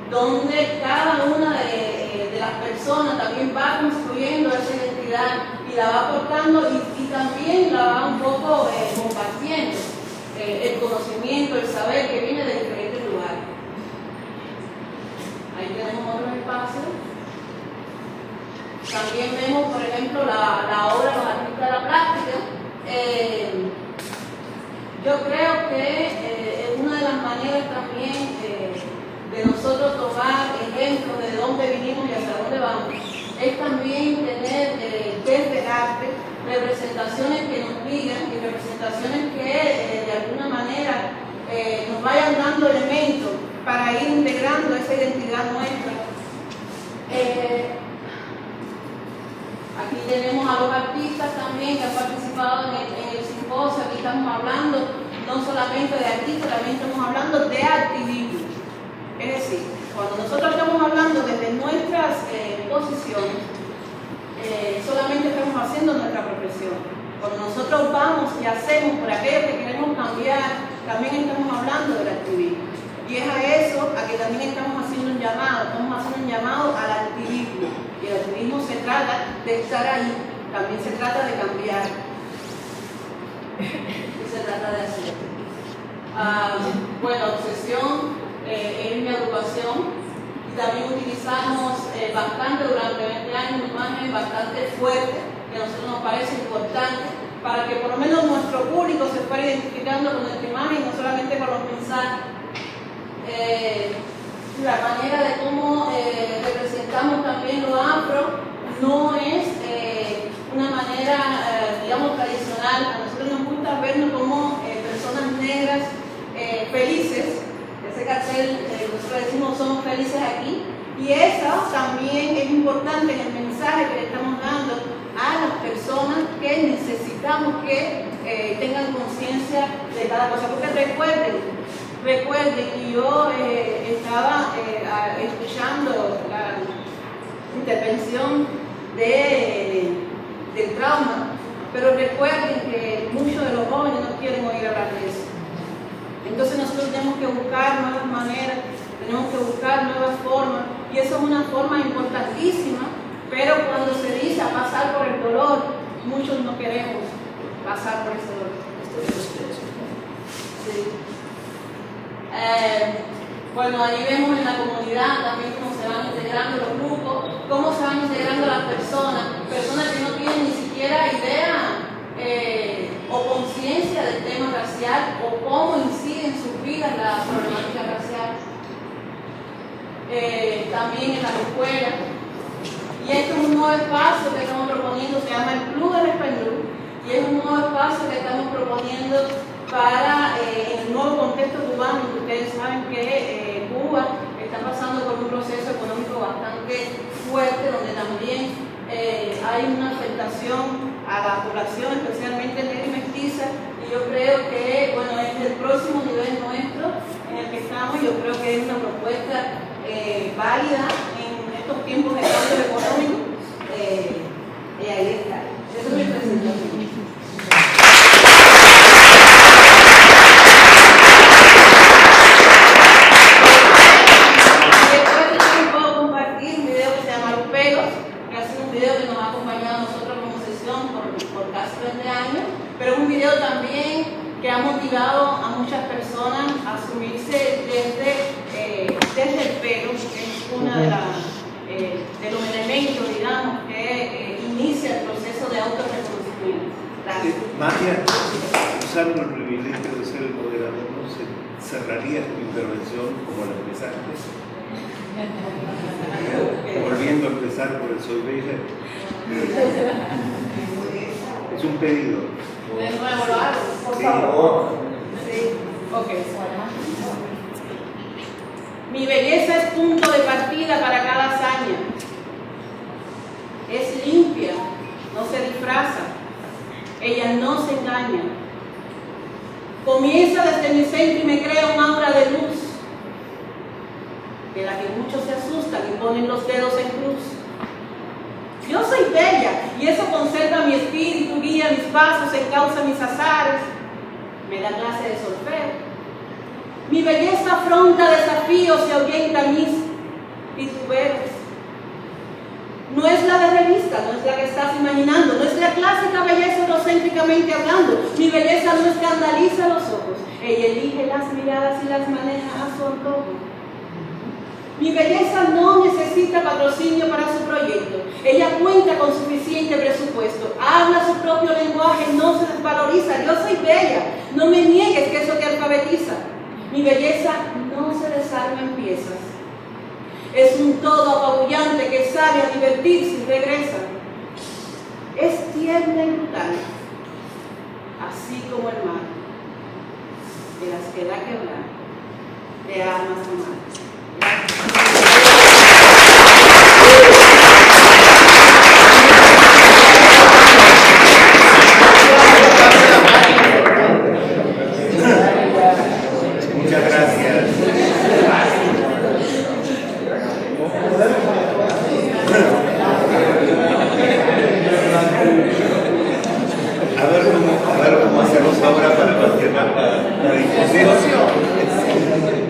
donde cada una de las personas también va construyendo esa identidad y la va aportando y también la va un poco compartiendo, el conocimiento, el saber que viene de diferentes lugares. Ahí tenemos otros espacios. También vemos, por ejemplo, la obra de los artistas de la práctica, yo creo que una de las maneras también de nosotros tomar ejemplos de dónde vinimos y hacia dónde vamos es también tener desde el arte representaciones que nos digan y representaciones que de alguna manera nos vayan dando elementos para ir integrando esa identidad nuestra. Aquí tenemos a los artistas también que han participado en el simposio. Aquí estamos hablando no solamente de artistas, también estamos hablando de activismo. Es decir, cuando nosotros estamos hablando desde nuestras posiciones, solamente estamos haciendo nuestra profesión. Cuando nosotros vamos y hacemos por aquello que queremos cambiar, también estamos hablando del activismo. Y es a eso a que también estamos haciendo un llamado al activismo. Y el activismo se trata de estar ahí, también se trata de cambiar. Y se trata de hacer. Bueno, obsesión es mi educación. Y también utilizamos bastante durante 20 años una imagen bastante fuerte, que a nosotros nos parece importante, para que por lo menos nuestro público se fuera identificando con nuestra imagen, no solamente con los mensajes. La manera de cómo representamos también lo afro no es una manera, digamos, tradicional. A nosotros nos gusta vernos como personas negras felices. Ese cartel, nosotros decimos somos felices aquí. Y eso también es importante en el mensaje que le estamos dando a las personas que necesitamos que tengan conciencia de cada cosa. Porque recuerden, y yo estaba escuchando la intervención del trauma, pero recuerden que muchos de los jóvenes no quieren oír hablar de eso. Entonces nosotros tenemos que buscar nuevas maneras, tenemos que buscar nuevas formas, y eso es una forma importantísima, pero cuando se dice a pasar por el dolor, muchos no queremos pasar por ese dolor. Sí. Bueno, ahí vemos en la comunidad también cómo se van integrando los grupos, cómo se van integrando las personas que no tienen ni siquiera idea o conciencia del tema racial o cómo incide en sus vidas la problemática racial. También en las escuelas. Y este es un nuevo espacio que estamos proponiendo, se llama el Club del Español, y es un nuevo espacio que estamos proponiendo para el nuevo contexto cubano, que ustedes saben que Cuba está pasando por un proceso económico bastante fuerte, donde también hay una afectación a la población, especialmente negra y mestiza, y yo creo que, bueno, es el próximo nivel nuestro en el que estamos. Yo creo que es una propuesta válida en estos tiempos de cambio económico, y ahí está. Esa es mi presentación. Pero es un video también que ha motivado a muchas personas a asumirse desde el pelo, que es uno de los elementos, digamos, que inicia el proceso de autorreconocimiento. Gracias. María, usando el privilegio de ser el moderador, ¿no se cerraría tu intervención como la empezaste? Volviendo a empezar por el Soy Bella. Es un pedido. De nuevo lo hago, por Sí, favor. Sí, ok. Mi belleza es punto de partida para cada hazaña. Es limpia, no se disfraza. Ella no se engaña. Comienza desde mi centro y me crea un aura de luz, de la que muchos se asustan y ponen los dedos en cruz. Yo soy bella y eso conserva mi espíritu, guía mis pasos, encausa mis azares, me da clase de solfeo. Mi belleza afronta desafíos y ahuyenta mis titubeos. No es la de revista, no es la que estás imaginando, no es la clásica belleza eurocéntricamente hablando. Mi belleza no escandaliza los ojos, ella elige las miradas y las maneja a su antojo. Mi Mi belleza no necesita patrocinio para su proyecto. Ella cuenta con suficiente presupuesto. Habla su propio lenguaje, no se desvaloriza. Yo soy bella. No me niegues que eso te alfabetiza. Mi belleza no se desarma en piezas. Es un todo apabullante que sale a divertirse y regresa. Es tierna y brutal, así como el mar, de las que da que hablar, de almas amadas. Muchas gracias. A ver cómo hacemos ahora para continuar la discusión.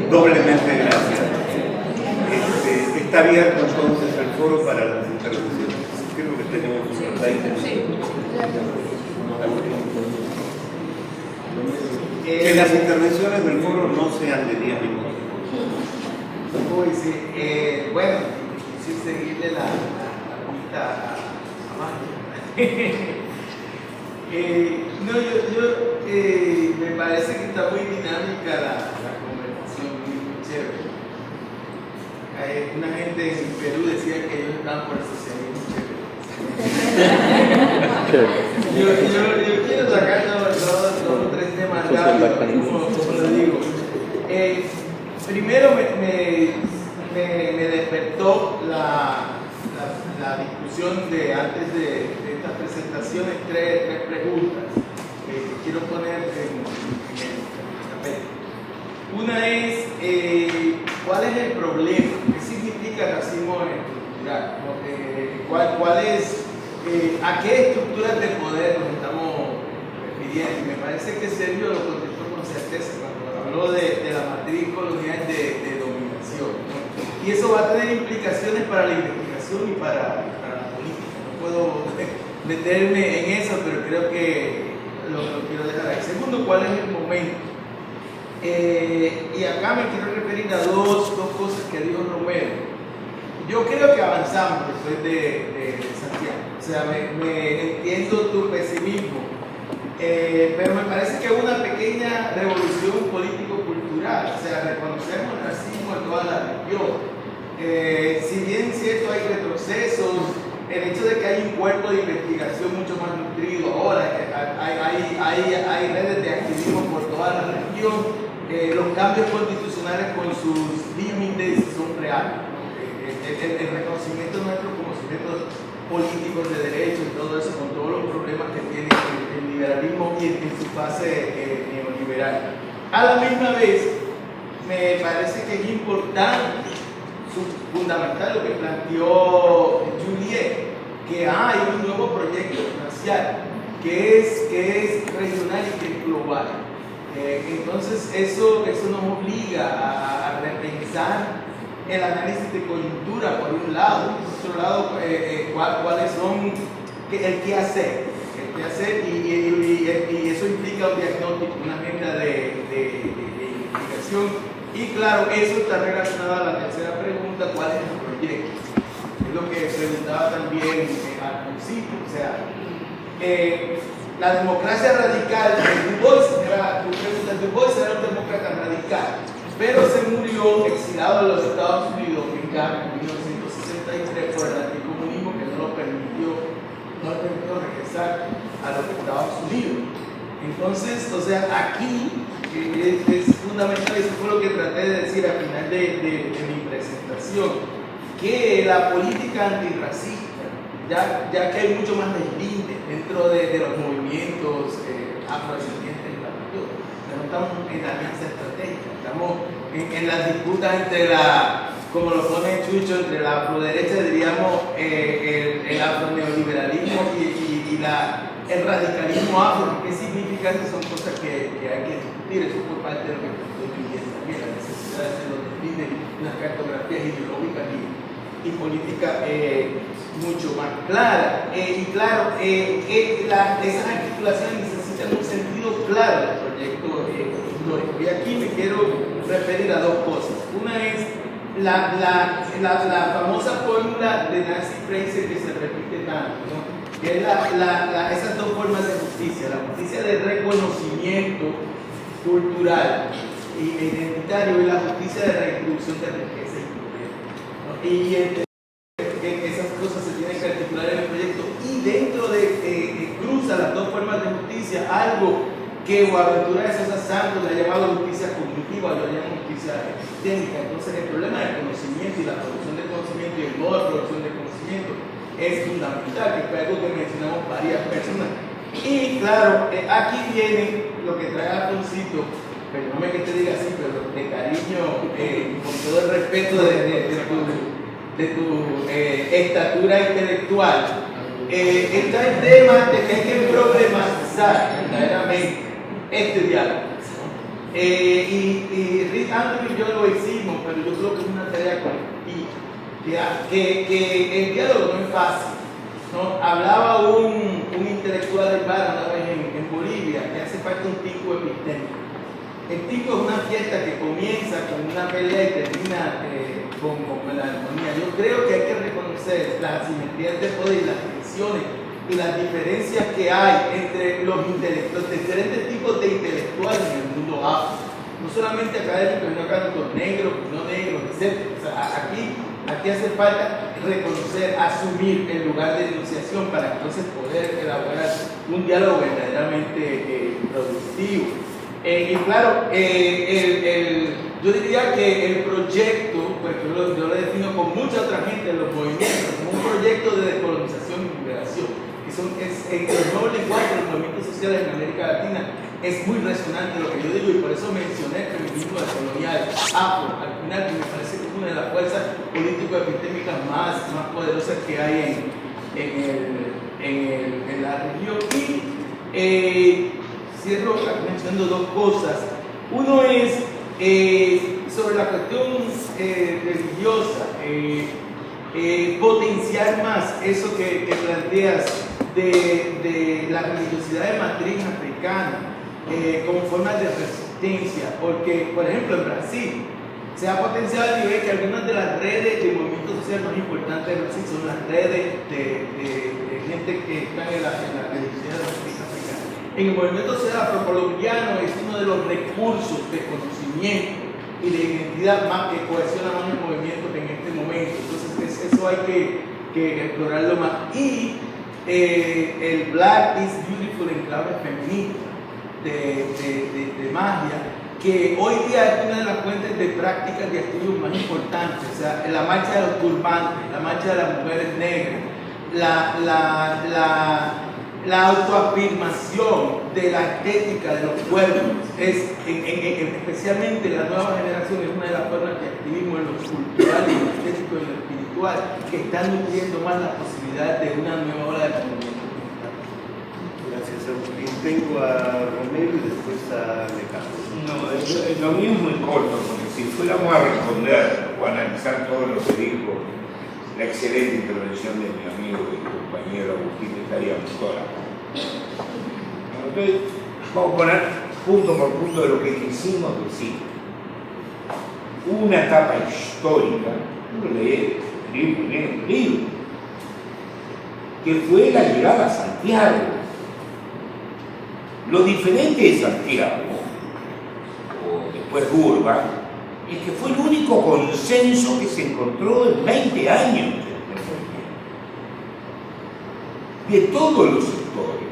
Doblemente gracias. Está abierto entonces el foro para las intervenciones. Creo que tenemos unos 20 minutos. Que las intervenciones del foro no sean de 10 minutos. Uy, sí. Bueno, sí, seguirle la pista a Mario. No, me parece que está muy dinámica la conversación, muy chévere. Una gente en Perú decía que ellos estaban por el socialismo chévere. Yo quiero sacar dos o tres temas rápidos, como lo digo. Primero me despertó la discusión de antes de estas presentaciones tres preguntas que quiero poner en el tapete. Una es, ¿cuál es el problema? ¿Qué significa racismo estructural? ¿Cuál es, a qué estructuras de poder nos estamos refiriendo? Me parece que Sergio lo contestó con certeza cuando habló de la matriz colonial de dominación, ¿no? Y eso va a tener implicaciones para la investigación y para la política. No puedo meterme en eso, pero creo que lo quiero dejar ahí. Segundo, ¿cuál es el momento? Y acá me quiero referir a dos cosas que dijo Romero. Yo creo que avanzamos después de Santiago. O sea, me entiendo tu pesimismo, pero me parece que hubo una pequeña revolución político-cultural. O sea, reconocemos el racismo en toda la región. Si bien es cierto hay retrocesos, el hecho de que hay un cuerpo de investigación mucho más nutrido ahora, que hay redes de activismo por toda la región, los cambios constitucionales con sus límites son reales. El reconocimiento nuestro como sujetos políticos de derechos y todo eso, con todos los problemas que tiene el liberalismo y en su fase neoliberal. A la misma vez, me parece que es importante, fundamental lo que planteó Juliet, que hay un nuevo proyecto racial que es regional y que es global. Entonces eso nos obliga a repensar el análisis de coyuntura por un lado, por otro lado cuáles son el qué hacer y eso implica un diagnóstico, una agenda de investigación. Y claro, eso está relacionado a la tercera pregunta, ¿cuál es el proyecto? Es lo que preguntaba también al principio. O sea, la democracia radical, Du Bois era un demócrata radical, pero se murió exilado de los Estados Unidos en 1963 por el anticomunismo que no le permitió regresar a los Estados Unidos. Entonces, o sea, aquí es fundamental, eso fue lo que traté de decir al final de mi presentación, que la política antirracista, ya que hay mucho más deslinde dentro de los movimientos afrodescendientes de la región, no estamos en alianza estratégica, estamos en las disputas entre como lo pone Chucho, entre la afroderecha, diríamos, el afroneoliberalismo y el radicalismo afro. ¿Qué significa eso? Son cosas que hay que discutir. Eso fue parte de lo que estoy pidiendo también, la necesidad de los definen unas cartografías ideológicas y políticas mucho más claras. Y claro, esas articulaciones necesitan un sentido claro del proyecto histórico. Y aquí me quiero referir a dos cosas. Una es la famosa fórmula de Nancy Fraser que se repite tanto, ¿no? Que es esas dos formas de justicia, la justicia de reconocimiento cultural e identitario y la justicia de redistribución de riqueza y poder, ¿no? Y esas cosas se tienen que articular en el proyecto, y dentro de cruza las dos formas de justicia algo que Boaventura de Sosa Santos le ha llamado justicia cognitiva, lo llama justicia sistémica. Entonces el problema del conocimiento y la producción del conocimiento y el modo de producción del conocimiento es fundamental, que fue algo que mencionamos varias personas. Y claro, aquí viene lo que trae Alfonsito, perdóname que te diga así, pero de cariño, con todo el respeto de tu estatura intelectual, está el tema de que hay que problematizar verdaderamente este diálogo. Y Rick Andrew y yo lo hicimos, pero yo creo que es una tarea colectiva, que el diálogo no es fácil, ¿no? Hablaba un intelectual del bar una vez en Bolivia, que hace falta un tipo epistémico. El tipo es una fiesta que comienza con una pelea y termina con la armonía. Yo creo que hay que reconocer las asimetrías de poder y las tensiones y las diferencias que hay entre los diferentes tipos de intelectuales en el mundo afro. No solamente académicos, sino académicos negros, no negros, etc. O sea, aquí hace falta reconocer, asumir el lugar de enunciación para entonces poder elaborar un diálogo verdaderamente productivo. Y claro, yo diría que el proyecto, pues yo lo defino con mucha otra gente en los movimientos, como un proyecto de descolonización y liberación, que el nuevo lenguaje de los movimientos sociales en América Latina es muy resonante lo que yo digo, y por eso mencioné el feminismo colonial afro, al final, que me parece que es una de las fuerzas político-epistémicas más poderosas que hay en la región. Y cierro mencionando dos cosas. Uno es sobre la cuestión religiosa, potenciar más eso que planteas de la religiosidad de matriz africana como forma de resistencia, porque por ejemplo en Brasil se ha potenciado a nivel que algunas de las redes de movimientos sociales más importantes de Brasil son las redes de gente que está en la religiosidad de matriz africana. En el movimiento social afrocolombiano es uno de los recursos de conocimiento y de identidad más que cohesiona más el movimiento que en este momento. Entonces eso hay que explorarlo más. Y el Black is Beautiful en clave feminista de magia, que hoy día es una de las fuentes de prácticas y estudios más importantes. O sea, la marcha de los turbantes, la marcha de las mujeres negras, la autoafirmación de la estética de los pueblos, especialmente la nueva generación, es una de las formas de activismo en lo cultural, en lo estético y en lo espiritual, que están nutriendo más la posibilidad de una nueva ola de movimiento. Gracias, Agustín. Tengo a Romero y después a Alejandro. No, lo mío es muy corto, porque si fuéramos a responder o a analizar todo lo que dijo la excelente intervención de mi amigo y compañero Agustín, estaríamos todas. Entonces, vamos a poner punto por punto de lo que quisimos decir. Una etapa histórica, uno lee libro, que fue la llegada a Santiago. Lo diferente de Santiago, o después Urba, es que fue el único consenso que se encontró en 20 años de todos los sectores,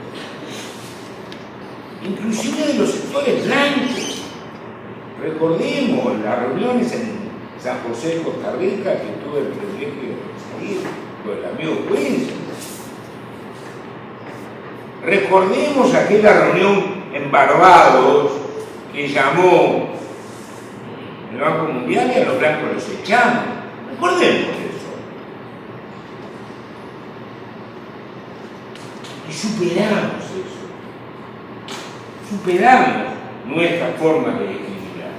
inclusive de los sectores blancos. Recordemos las reuniones en San José, Costa Rica, que tuve el privilegio de salir con el amigo Wilson. Recordemos aquella reunión en Barbados que llamó el Banco Mundial y a los blancos los echamos. Recordemos eso. Y superamos eso. Superamos nuestra forma de equilibrar.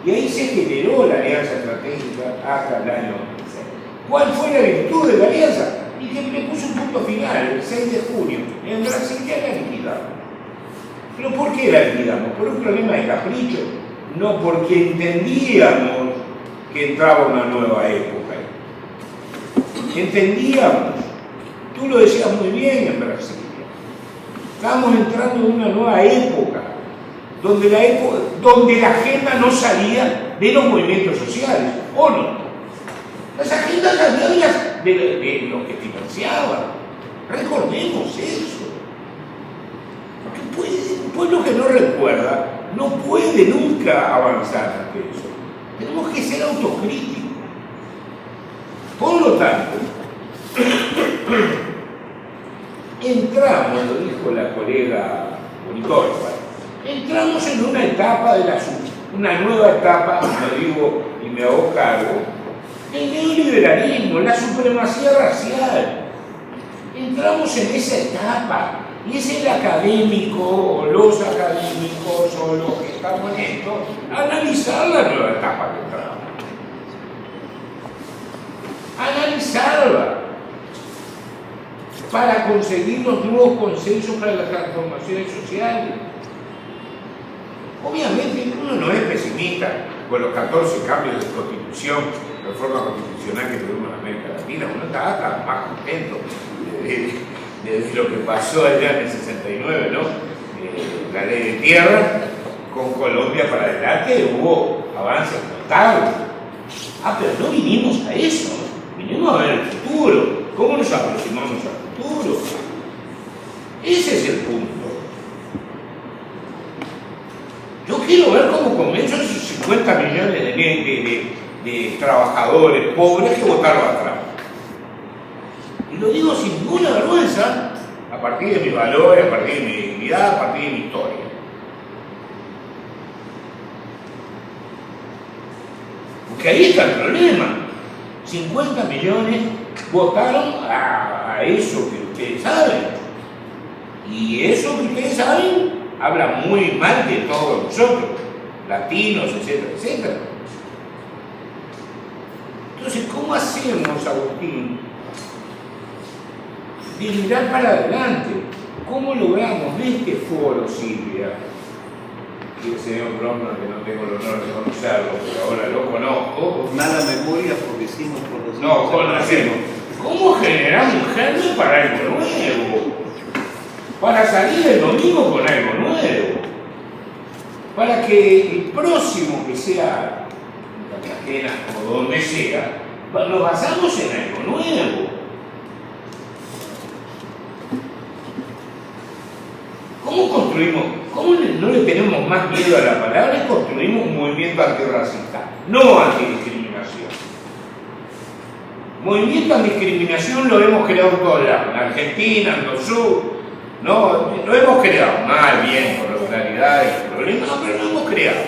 Y ahí se generó la alianza estratégica hasta el año 2006. ¿Cuál fue la virtud de la alianza? Y que le puso un punto final, el 6 de junio. En Brasil ya la liquidamos. ¿Pero por qué la liquidamos? Por un problema de capricho. No, porque entendíamos que entraba una nueva época. Entendíamos, tú lo decías muy bien en Brasil, estábamos entrando en una nueva época, donde la agenda no salía de los movimientos sociales, ¿o no? Las agendas salían de los que financiaban. Recordemos eso. Porque un pueblo que no recuerda no puede nunca avanzar ante eso. Tenemos que ser autocríticos. Por lo tanto, entramos, lo dijo la colega Bonicorfa, entramos en una etapa una nueva etapa, lo digo y me hago cargo, del neoliberalismo, la supremacía racial. Entramos en esa etapa, y es el académico, o los académicos, o los que estamos en esto, analizar la nueva etapa que entramos. Analizarla para conseguir los nuevos consensos para las transformaciones sociales. Obviamente uno no es pesimista con los 14 cambios de constitución, reforma constitucional que tuvimos en América Latina. Uno está más contento de lo que pasó allá en el 69, ¿no? La ley de tierra, con Colombia para adelante hubo avances notables. Pero no vinimos a eso, vinimos a ver el futuro. ¿Cómo nos aproximamos al futuro? Ese es el punto. Yo quiero ver cómo convenzo a esos 50 millones de trabajadores pobres que votaron atrás. Y lo digo sin ninguna vergüenza, a partir de mi valor, a partir de mi dignidad, a partir de mi historia. Porque ahí está el problema. 50 millones votaron a eso que ustedes saben. Y eso que ustedes saben habla muy mal de todos nosotros, latinos, etcétera, etcétera. Entonces, ¿cómo hacemos, Agustín, de mirar para adelante? ¿Cómo logramos de este foro, Silvia? Y el señor Bromman, que no tengo el honor de conocerlo, pero ahora lo conozco. Mala memoria porque hicimos por los No, conocemos. ¿Cómo generamos un germen para algo nuevo? Para salir el domingo con algo nuevo. Para que el próximo que sea en Cartagena o donde sea, nos basamos en algo nuevo. ¿Cómo construimos? ¿Cómo no le tenemos más miedo a la palabra y construimos un movimiento antirracista? No antidiscriminación. Movimiento antidiscriminación lo hemos creado en todos lados, en Argentina, en los sur. No, lo hemos creado, mal, bien, con regularidad y problemas, pero lo hemos creado.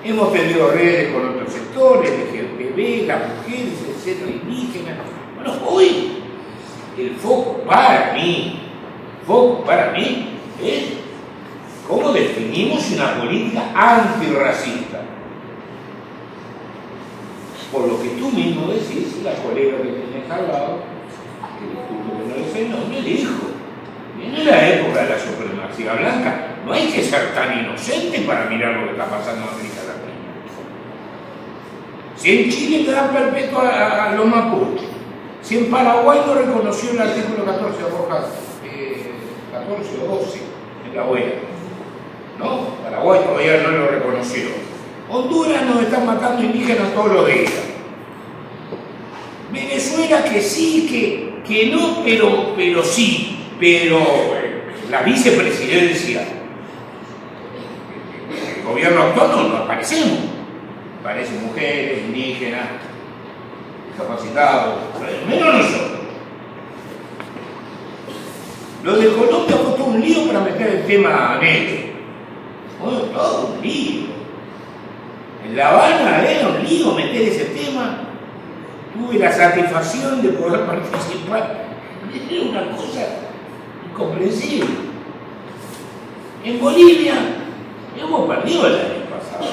Hemos tenido redes con otros sectores, LGTB, las mujeres, etcétera, indígenas. Bueno, hoy el foco para mí es cómo definimos una política antirracista. Por lo que tú mismo decís, la colega que tenés al lado, que disculpe que no dice el nombre, dijo: en la época de la supremacía blanca, no hay que ser tan inocente para mirar lo que está pasando en América Latina. Si en Chile te dan perpetuo a los mapuches, si en Paraguay no reconoció el artículo 14 de Rojas, 14 o 12 en la OEA, ¿no? Paraguay todavía no lo reconoció. Honduras nos están matando indígenas todos los días. Venezuela que sí, que no, pero sí. Pero la vicepresidencia, el gobierno autónomo, no aparecemos. Aparecen mujeres, indígenas, discapacitados, menos nosotros. Lo de Colombia fue todo un lío para meter el tema negro. Fue todo un lío. En La Habana era un lío meter ese tema. Tuve la satisfacción de poder participar. Era una cosa incomprensible. En Bolivia hemos perdido el año pasado.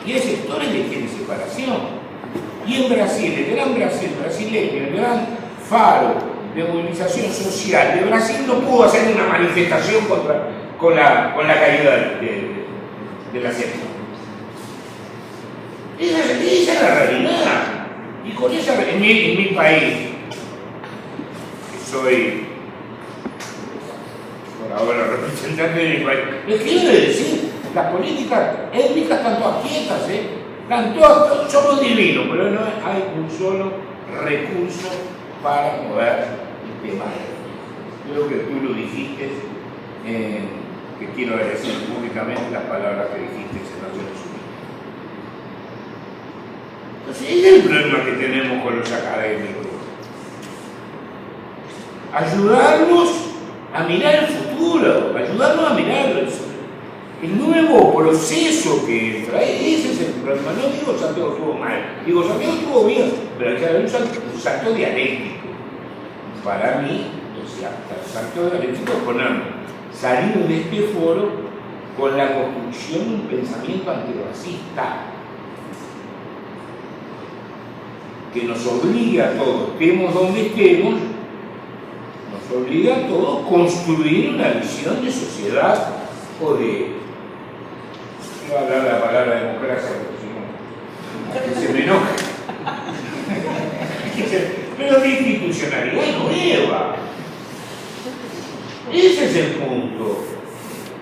Y hay sectores que tienen separación. Y en Brasil, el gran Brasil brasileño, el gran faro de movilización social de Brasil no pudo hacer una manifestación con la caída de la selva. Esa es la realidad. Y con esa, en mi país, que soy por ahora representante de mi país, les quiero decir, las políticas étnicas están todas quietas, están todas, somos divinos, pero no hay un solo recurso para mover el tema. Creo que tú lo dijiste, que quiero agradecer públicamente las palabras que dijiste en Naciones Unidas. Entonces, ese es el problema que tenemos con los académicos. Ayudarnos a mirar el futuro, ayudarnos a mirar el nuevo proceso que trae. Ese es el problema. No digo Santiago estuvo mal, digo Santiago estuvo bien, pero hay que haber un salto dialéctico. Para mí, el salto dialéctico es salir de este foro con la construcción de un pensamiento antirracista que nos obliga a todos, estemos donde estemos, nos obliga a todos a construir una visión de sociedad o de, no voy a hablar la palabra democracia porque si no, que se me enoja, pero de institucionalidad nueva. Ese es el punto.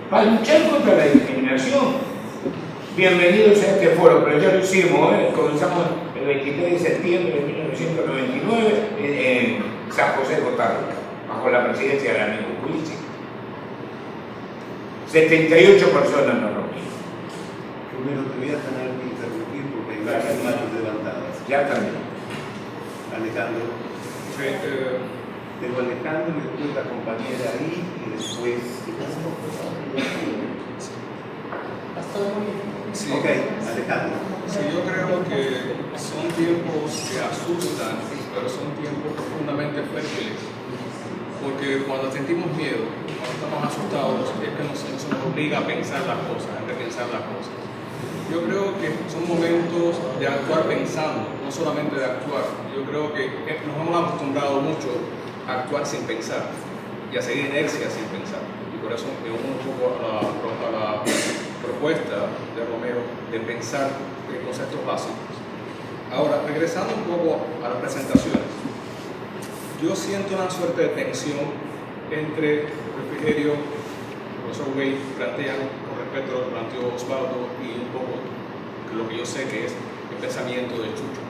Para luchar contra la discriminación. Bienvenidos a este foro, pero ya lo hicimos, comenzamos el 23 de septiembre de 1999 en San José, Costa Rica, bajo la presidencia del amigo Pulici. 78 personas nos reunieron. Primero te voy a tener que interrumpir porque hay varias manos levantadas. Ya también. Alejandro. Tengo a Alejandro y después la compañera ahí y después... Sí. Ok, Alejandro. Sí, yo creo que son tiempos que asustan, pero son tiempos profundamente fértiles. Porque cuando sentimos miedo, cuando estamos asustados, es que nos obliga a pensar las cosas, a repensar las cosas. Yo creo que son momentos de actuar pensando, no solamente de actuar. Yo creo que nos hemos acostumbrado mucho a actuar sin pensar y a seguir inercia sin pensar. Y por eso me uno un poco a la propuesta de Romero de pensar en conceptos básicos. Ahora, regresando un poco a las presentaciones, yo siento una suerte de tensión entre Refrigerio, el profesor Wey plantean con respecto a lo que planteó Osvaldo y un poco lo que yo sé que es el pensamiento de Chucho,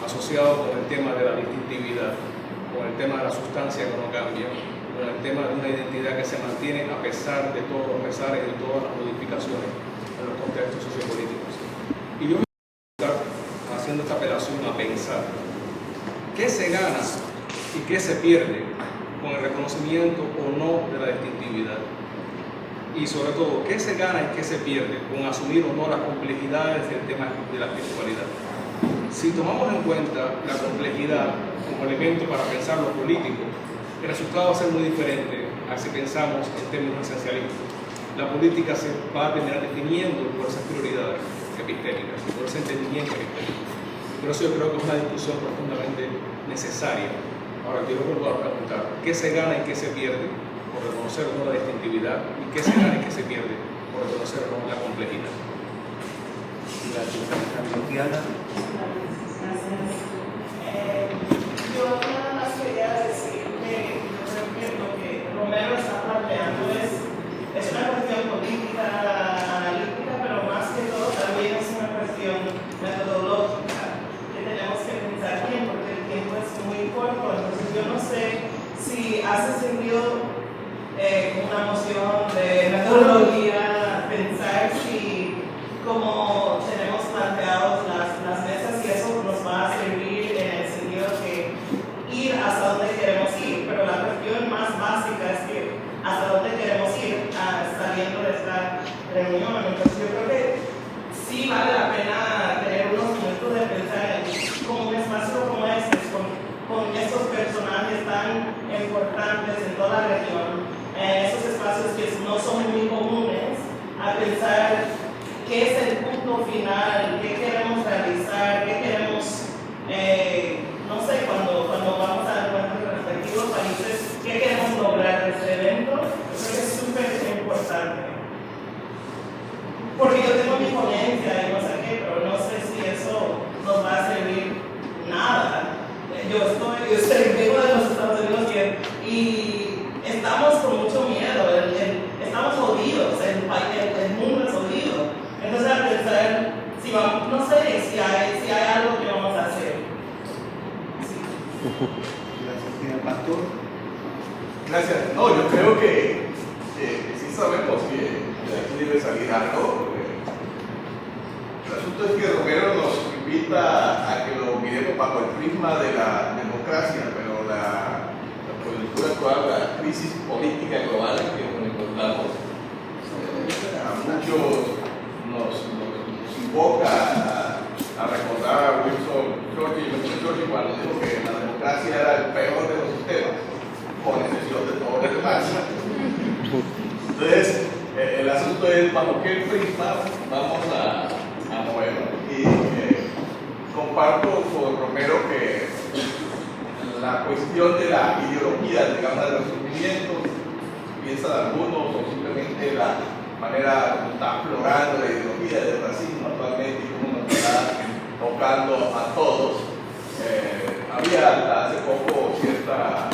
asociado con el tema de la distintividad, con el tema de la sustancia que no cambia, con el tema de una identidad que se mantiene a pesar de todos los pesares y de todas las modificaciones en los contextos sociopolíticos. Y yo me voy a estar haciendo esta apelación a pensar qué se gana y qué se pierde con el reconocimiento o no de la distintividad. Y sobre todo, qué se gana y qué se pierde con asumir o no las complejidades del tema de la espiritualidad. Si tomamos en cuenta la complejidad como elemento para pensar lo político, el resultado va a ser muy diferente a si pensamos en términos esencialistas. La política se va a terminar definiendo por esas prioridades epistémicas, por ese entendimiento epistémico. Por eso yo creo que es una discusión profundamente necesaria. Ahora, yo vuelvo a preguntar, ¿qué se gana y qué se pierde por reconocer o no la distintividad? ¿Y qué se gana y qué se pierde por reconocer o no la complejidad? Gracias, Alejandro. Diana. Yo nada más quería decir que yo creo que lo que Romero está planteando es una cuestión política, analítica, pero más que todo también es una cuestión metodológica que tenemos que pensar bien porque el tiempo es muy corto. Entonces yo no sé si hace sentido una moción de metodología pensar si como tenemos planteados las mesas y eso nos va a servir en el sentido que ir hasta donde queremos ir, pero la cuestión más básica es que hasta dónde queremos ir saliendo de esta reunión. Entonces yo creo que sí vale la pena tener unos momentos de pensar en como un espacio como este, con estos personajes tan importantes en toda la región, en esos espacios que no son muy comunes, a pensar qué es el punto final, qué queremos realizar, qué queremos, no sé, cuando vamos a nuestros respectivos países, qué queremos lograr de este evento. Yo creo que es súper importante. Porque yo tengo mi ponencia y no sé qué, pero no sé si es vengo de los Estados Unidos y estamos con mucho miedo, estamos jodidos, el mundo es jodido. Entonces, al pensar, si vamos, no sé si hay algo que vamos a hacer. Sí. Gracias, señor Pastor. Gracias. No, yo creo que sí sabemos que de aquí debe salir algo. El asunto es que Romero nos invita a que lo miremos bajo el prisma de la democracia, pero la coyuntura actual, la crisis política global en que nos encontramos, a muchos nos invoca a recordar a Winston Churchill cuando dijo que la democracia era el peor de los sistemas, con excepción de todos los demás. Entonces, el asunto es bajo qué prisma vamos a movernos. Y comparto con Romero que la cuestión de la ideología, digamos, de los sufrimientos, piensan algunos, o simplemente la manera como está aflorando la ideología del racismo actualmente y cómo nos está tocando a todos. Había hasta hace poco cierta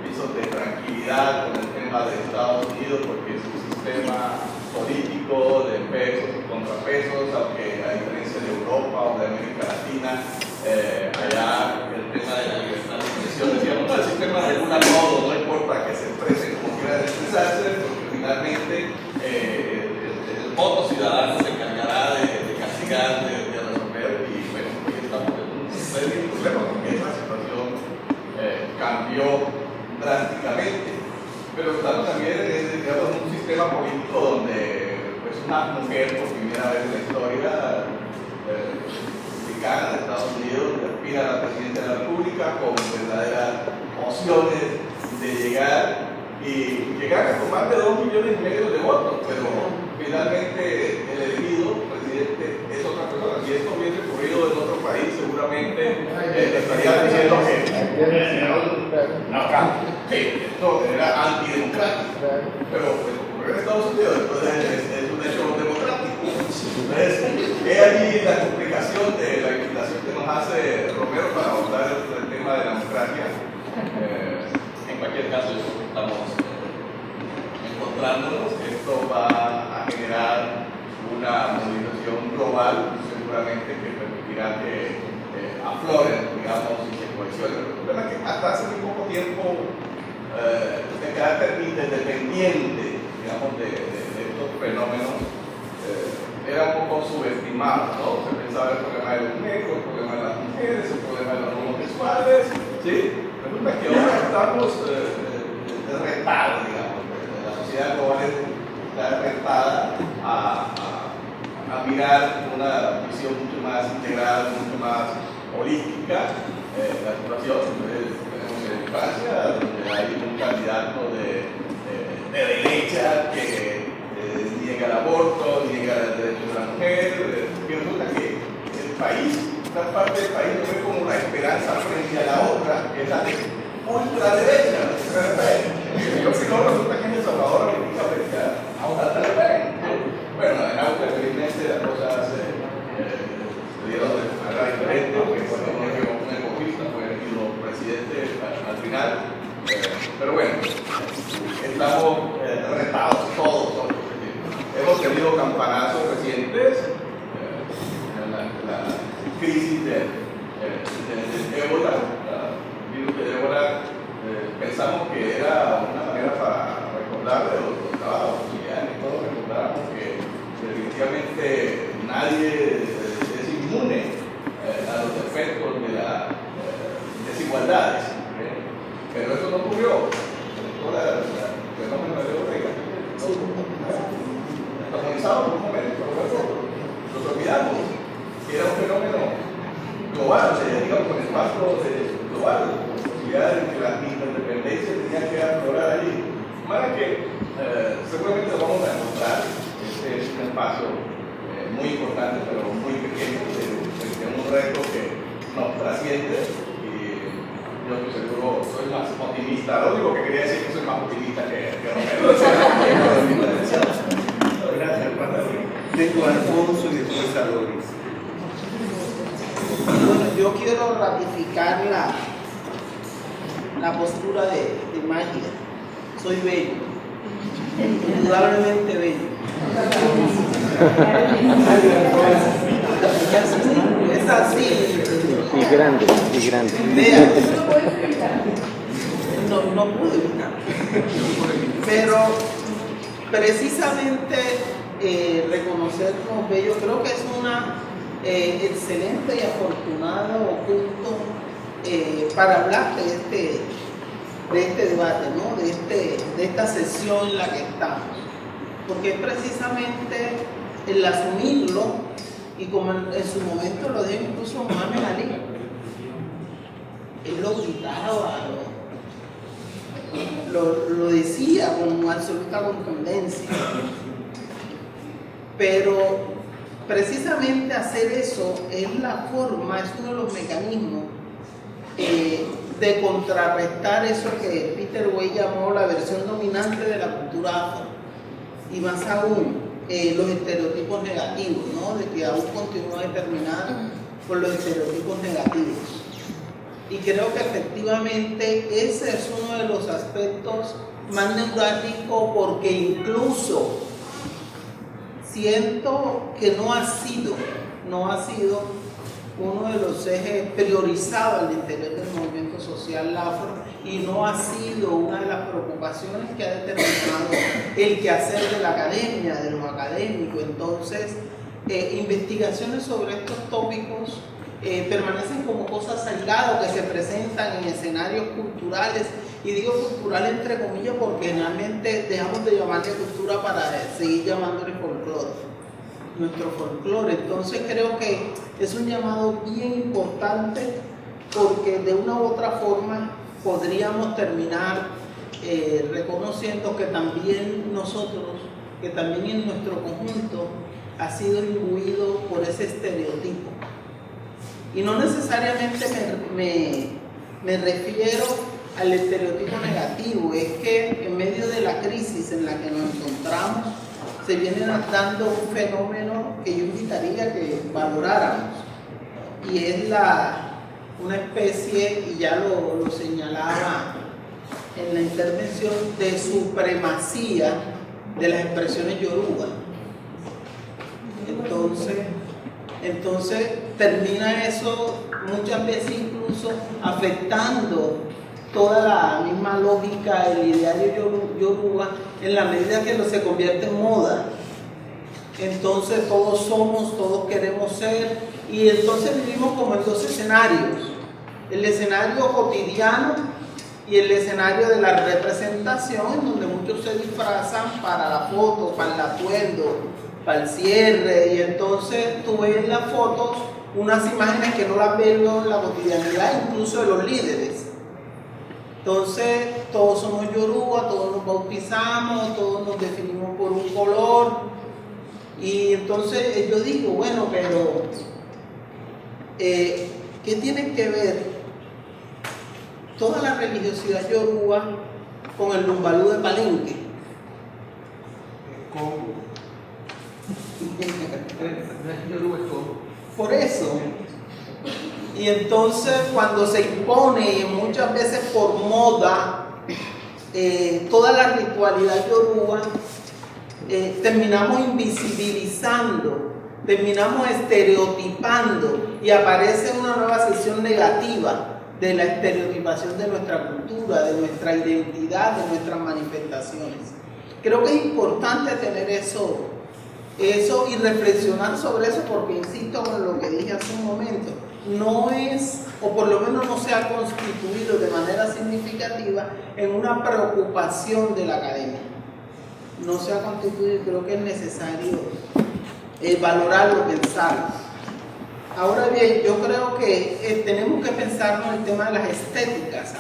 pisos de tranquilidad con el tema de Estados Unidos porque su sistema político de pesos y contrapesos, aunque a diferencia de Europa o de América Latina, allá el tema de la libertad de expresión, decíamos, el sistema regula todo, no importa que se expresen como quieran expresarse, porque finalmente el voto ciudadano se encargará de castigar, de resolver, y bueno, hoy estamos en un serio problema porque esa situación cambió drásticamente. Pero estamos también en un sistema político donde pues, una mujer por primera vez en la historia republicana de Estados Unidos aspira a la presidencia de la República con verdaderas opciones de llegar con más de 2,5 millones de votos, pero finalmente el elegido presidente es otra persona. Si esto hubiese ocurrido en otro país, seguramente estaría diciendo que sí, esto era antidemocrático, pero pues, ocurrió en Estados Unidos, entonces es un hecho democrático. Entonces, es allí la complicación de la invitación que nos hace Romero para abordar el tema de la democracia. En cualquier caso, eso que estamos encontrándonos, esto va a generar una movilización global, seguramente que permitirá que afloren, digamos, y se cohesionen. El problema es que hasta hace muy poco tiempo, de carácter independiente, digamos, de estos fenómenos, era un poco subestimado, ¿no? Se pensaba el problema de los negros, el problema de las mujeres, el problema de los homosexuales, ¿sí? Resulta que ahora estamos retados, digamos, la sociedad global está retada a mirar una visión mucho más integral, mucho más holística la situación. Tenemos en Francia, donde hay un candidato de derecha que niega el aborto, niega el derecho de la mujer, y resulta que el país, una parte del país no ve como una esperanza frente a la otra, que es la de ultraderecha. Yo si no, resulta que en El Salvador la política frente a bueno, en Australia, felizmente, las cosas se dieron de manera diferente, porque fue un ecofista, fue elegido presidente al final. Pero bueno, estamos retados todos. Hemos tenido campanazos recientes, la crisis del ébola, el virus del ébola, pensamos que era una manera para recordar de los trabajos cotidianos y todos recordamos que definitivamente nadie es inmune a los efectos de las desigualdades, pero eso no ocurrió. El fenómeno de Ortega protagonizado por un momento, pero luego nos olvidamos que era un fenómeno global, digamos, con espacio global, posibilidad de que la independencia tenía que aflorar allí. De manera que seguramente lo vamos a encontrar. Este es un espacio muy importante, pero muy pequeño, de un reto que nos trasciende. Y yo estoy seguro, soy más optimista. Lo único que quería decir es que soy más optimista que Romero. Gracias, Pastor. Tengo a Alfonso y después a Doris. Bueno, yo quiero ratificar la postura de Magia. Soy bello, indudablemente bello. Es así. Y grande, y grande. Vean, no pude evitar. Pero precisamente reconocernos bello, creo que es una excelente y afortunado punto para hablar de este debate, ¿no? de esta sesión en la que estamos. Porque es precisamente el asumirlo, y como en su momento lo dijo incluso Muhammad Ali, él lo gritaba, lo decía con absoluta contundencia. Pero precisamente hacer eso es la forma, es uno de los mecanismos de contrarrestar eso que Peter Way llamó la versión dominante de la cultura afro, y más aún los estereotipos negativos, ¿no? De que aún continúa determinada por los estereotipos negativos. Y creo que efectivamente ese es uno de los aspectos más neurálgicos, porque incluso siento que no ha sido uno de los ejes priorizados al interior del movimiento social afro, y no ha sido una de las preocupaciones que ha determinado el quehacer de la academia, de los académicos. Entonces, investigaciones sobre estos tópicos permanecen como cosas aisladas que se presentan en escenarios culturales, y digo cultural entre comillas porque generalmente dejamos de llamarle cultura para seguir llamándole folclore, nuestro folclore. Entonces creo que es un llamado bien importante, porque de una u otra forma podríamos terminar reconociendo que también nosotros, que también en nuestro conjunto ha sido imbuido por ese estereotipo. Y no necesariamente me refiero al estereotipo negativo, es que en medio de la crisis en la que nos encontramos se viene dando un fenómeno que yo invitaría a que valoráramos, y es una especie, y ya lo señalaba en la intervención, de supremacía de las expresiones yoruba. Entonces termina eso muchas veces incluso afectando toda la misma lógica del ideario yoruba, en la medida que se convierte en moda. Entonces todos somos, todos queremos ser, y entonces vivimos como en dos escenarios: el escenario cotidiano y el escenario de la representación, en donde muchos se disfrazan para la foto, para el atuendo, para el cierre, y entonces tú ves en las fotos unas imágenes que no las ves en la cotidianidad, incluso de los líderes. Entonces todos somos yoruba, todos nos bautizamos, todos nos definimos por un color, y entonces yo digo, bueno, pero ¿qué tiene que ver toda la religiosidad yoruba con el lumbalú de Palenque? Por eso. Y entonces cuando se impone, muchas veces por moda, toda la ritualidad yoruba, terminamos invisibilizando, terminamos estereotipando, y aparece una nueva sección negativa de la estereotipación de nuestra cultura, de nuestra identidad, de nuestras manifestaciones. Creo que es importante tener eso y reflexionar sobre eso, porque insisto en lo que dije hace un momento, no es, o por lo menos no se ha constituido de manera significativa en una preocupación de la academia. No se ha constituido, y creo que es necesario valorarlo, pensarlo. Ahora bien, yo creo que tenemos que pensar en el tema de las estéticas.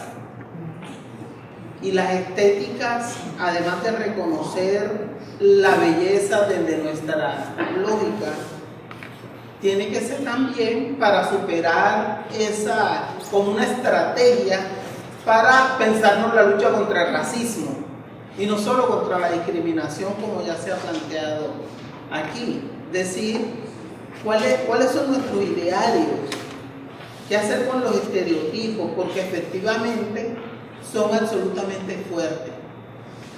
Y las estéticas, además de reconocer la belleza desde nuestra lógica, tiene que ser también para superar esa, como una estrategia para pensarnos la lucha contra el racismo, y no solo contra la discriminación, como ya se ha planteado aquí. Decir cuáles son nuestros idearios, qué hacer con los estereotipos, porque efectivamente son absolutamente fuertes,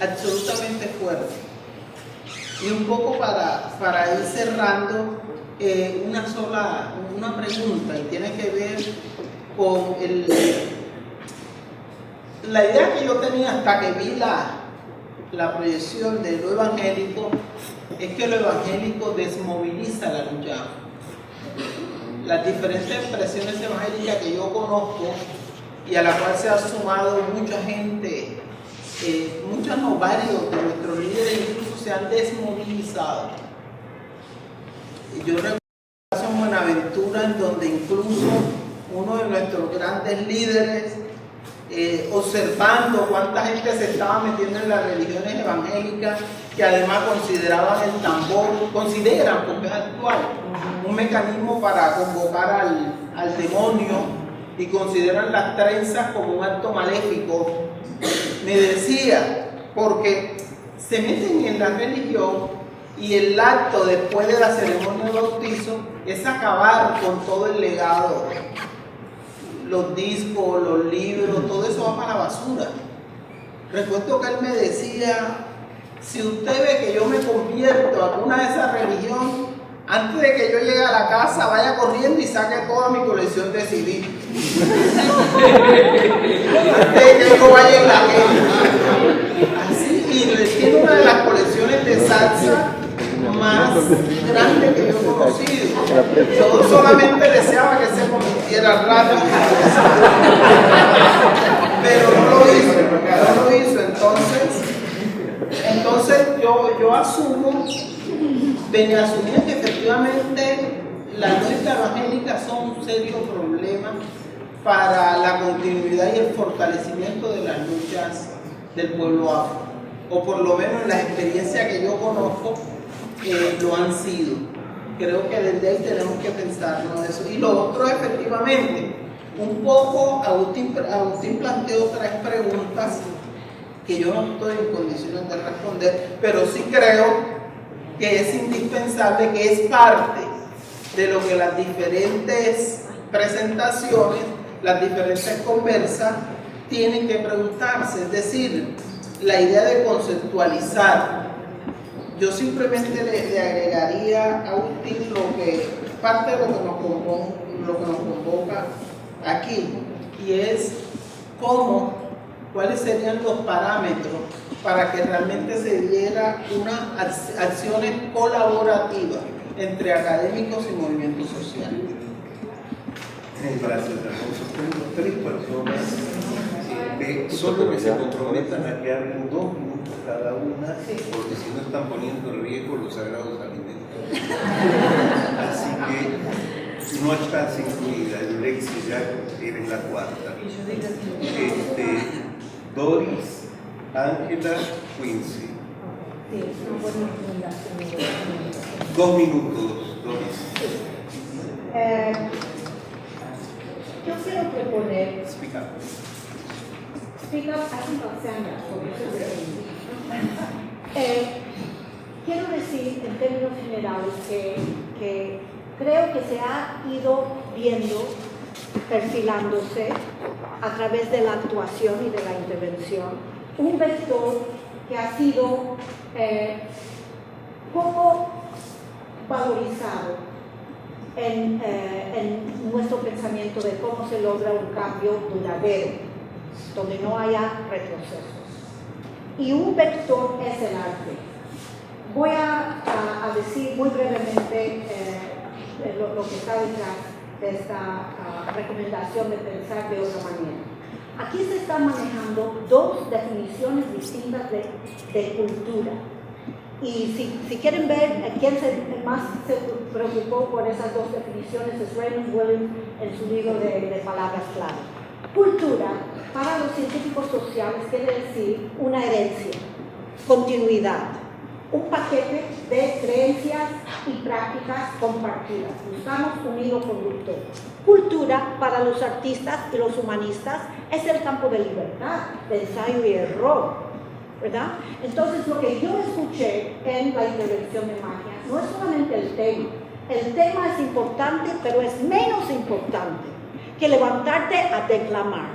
absolutamente fuertes. Y un poco para ir cerrando, una pregunta, y tiene que ver con la idea que yo tenía hasta que vi la proyección de lo evangélico, es que lo evangélico desmoviliza la lucha. Las diferentes expresiones evangélicas que yo conozco y a la cual se ha sumado mucha gente, varios de nuestros líderes incluso se han desmovilizado. Yo recuerdo en Buenaventura, en donde incluso uno de nuestros grandes líderes, observando cuánta gente se estaba metiendo en las religiones evangélicas, que además consideraban el tambor, consideran, porque es actual, un mecanismo para convocar al demonio, y consideran las trenzas como un acto maléfico. Me decía, porque se meten en la religión y el acto después de la ceremonia de bautizo es acabar con todo el legado, los discos, los libros, todo eso va para la basura. Recuerdo que él me decía, si usted ve que yo me convierto a alguna de esas religiones, antes de que yo llegue a la casa, vaya corriendo y saque toda mi colección de CD. Antes de que yo vaya en la gente. Así, y tiene una de las colecciones de salsa más grande que yo he conocido. Yo solamente deseaba que se convirtiera rápido, pero no lo hizo. Entonces yo asumo, venía asumiendo que efectivamente las luchas evangélicas son un serio problema para la continuidad y el fortalecimiento de las luchas del pueblo afro, o por lo menos en las experiencias que yo conozco lo han sido. Creo que desde ahí tenemos que pensarnos en eso. Y lo otro, efectivamente, un poco Agustín planteó 3 preguntas que yo no estoy en condiciones de responder, pero sí creo que es indispensable, que es parte de lo que las diferentes presentaciones, las diferentes conversas tienen que preguntarse. Es decir, la idea de conceptualizar. Yo simplemente le agregaría a Agustín parte de lo que nos convoca aquí, y es cuáles serían los parámetros para que realmente se diera unas acciones colaborativas entre académicos y movimientos sociales. Gracias, Alfonso. Tengo 3 personas, solo que se comprometan a que hablen 2 minutos cada una, porque si no están poniendo en riesgo los sagrados alimentos. Así que no estás incluida, Lexi, ya eres la 4ª. Doris, Ángela, Quincy. 2 minutos, Doris. Yo quiero proponer. Speak up. Speak up, I think I'll stand up, porque eso es quiero decir en términos generales que creo que se ha ido viendo, perfilándose a través de la actuación y de la intervención, un vector que ha sido poco valorizado en nuestro pensamiento de cómo se logra un cambio duradero, donde no haya retrocesos. Y un vector es el arte. Voy a decir muy brevemente lo que está detrás de esta recomendación de pensar de otra manera. Aquí se están manejando 2 definiciones distintas de cultura. Y si quieren ver quién más se preocupó por esas 2 definiciones, es Raymond Williams en su libro de palabras clave. Cultura, para los científicos sociales, quiere decir una herencia, continuidad, un paquete de creencias y prácticas compartidas. Buscamos un hilo conductor. Cultura, para los artistas y los humanistas, es el campo de libertad, de ensayo y error, ¿verdad? Entonces, lo que yo escuché en la intervención de Magia no es solamente el tema es importante, pero es menos importante que levantarte a declamar.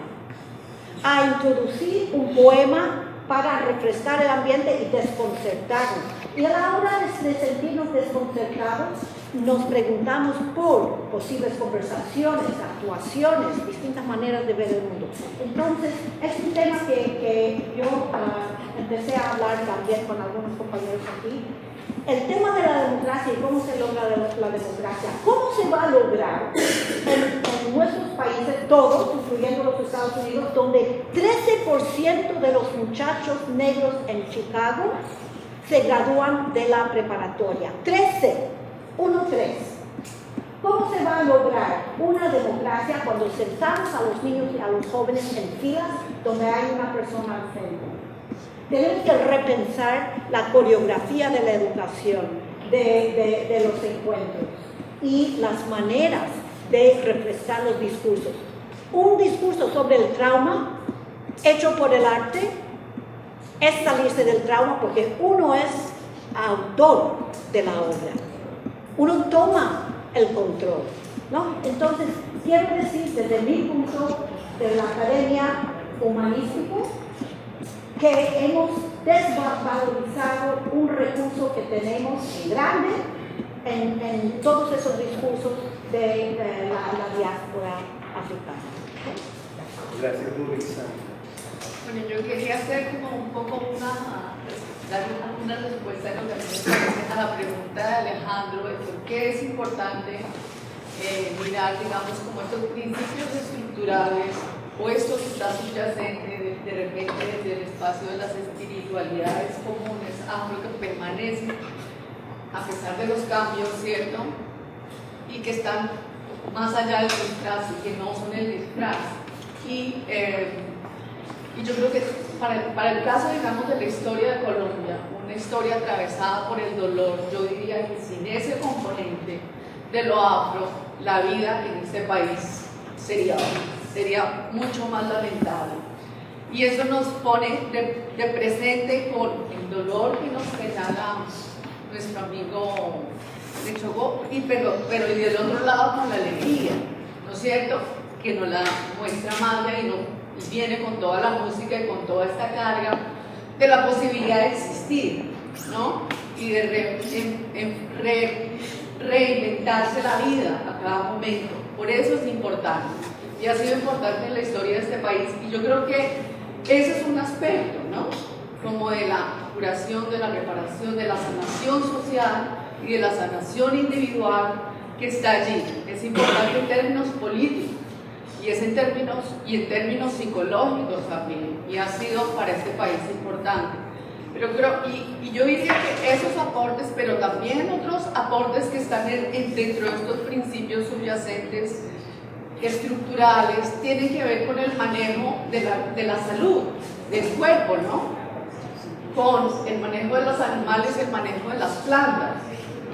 a introducir un poema para refrescar el ambiente y desconcertarnos. Y a la hora de sentirnos desconcertados, nos preguntamos por posibles conversaciones, actuaciones, distintas maneras de ver el mundo. Entonces, es un tema que yo empecé a hablar también con algunos compañeros aquí. El tema de la democracia y cómo se logra la democracia, cómo se va a lograr en nuestros países, todos, incluyendo los Estados Unidos, donde 13% de los muchachos negros en Chicago se gradúan de la preparatoria. 13, 1-3. ¿Cómo se va a lograr una democracia cuando sentamos a los niños y a los jóvenes en filas donde hay una persona al centro? Tenemos que repensar la coreografía de la educación, de los encuentros y las maneras de refrescar los discursos. Un discurso sobre el trauma hecho por el arte es salirse del trauma porque uno es autor de la obra. Uno toma el control, ¿no? Entonces, quiero decir desde mi punto de la academia humanístico que hemos desvalorizado un recurso que tenemos grande en todos esos discursos de la diáspora africana. Gracias, Luisa. Bueno, yo quería hacer como un poco dar una respuesta a lo que me parece a la pregunta de Alejandro de por qué es importante mirar, digamos, como estos principios estructurales o esto que está subyacente de repente desde el espacio de las espiritualidades comunes a lo que permanece a pesar de los cambios, ¿cierto? Y que están más allá del disfraz y que no son el disfraz. Y yo creo que para el caso, digamos, de la historia de Colombia, una historia atravesada por el dolor, yo diría que sin ese componente de lo afro, la vida en este país sería mucho más lamentable. Y eso nos pone de presente con el dolor que nos señala nuestro amigo de Chocó, pero y del otro lado con la alegría, ¿no es cierto? Que nos la muestra Magda y viene con toda la música y con toda esta carga de la posibilidad de existir, ¿no? Y de reinventarse la vida a cada momento. Por eso es importante. Y ha sido importante en la historia de este país. Y yo creo que ese es un aspecto, ¿no? Como de la curación, de la reparación, de la sanación social y de la sanación individual que está allí. Es importante en términos políticos y es en términos psicológicos también. Y ha sido para este país importante. Pero creo, y yo diría que esos aportes, pero también otros aportes que están dentro de estos principios subyacentes estructurales, tienen que ver con el manejo de la salud, del cuerpo, ¿no? Con el manejo de los animales, el manejo de las plantas.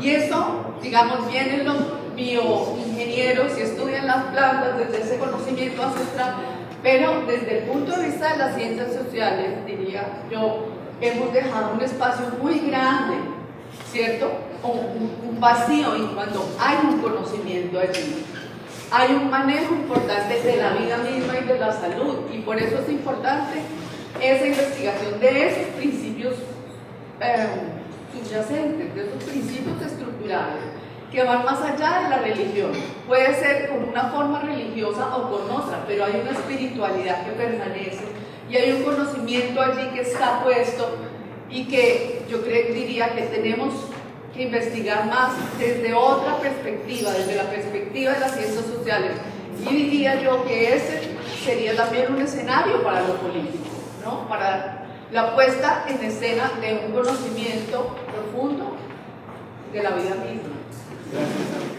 Y eso, digamos, vienen los bioingenieros y estudian las plantas desde ese conocimiento ancestral, pero desde el punto de vista de las ciencias sociales, diría yo, hemos dejado un espacio muy grande, ¿cierto? Un vacío en cuando hay un conocimiento allí. Hay un manejo importante de la vida misma y de la salud, y por eso es importante esa investigación de esos principios subyacentes, de esos principios estructurales que van más allá de la religión. Puede ser con una forma religiosa o con otra, pero hay una espiritualidad que permanece y hay un conocimiento allí que está puesto y que yo diría que tenemos que investigar más desde otra perspectiva, desde la perspectiva de las ciencias sociales. Y diría yo que ese sería también un escenario para lo político, ¿no? Para la puesta en escena de un conocimiento profundo de la vida misma. Gracias.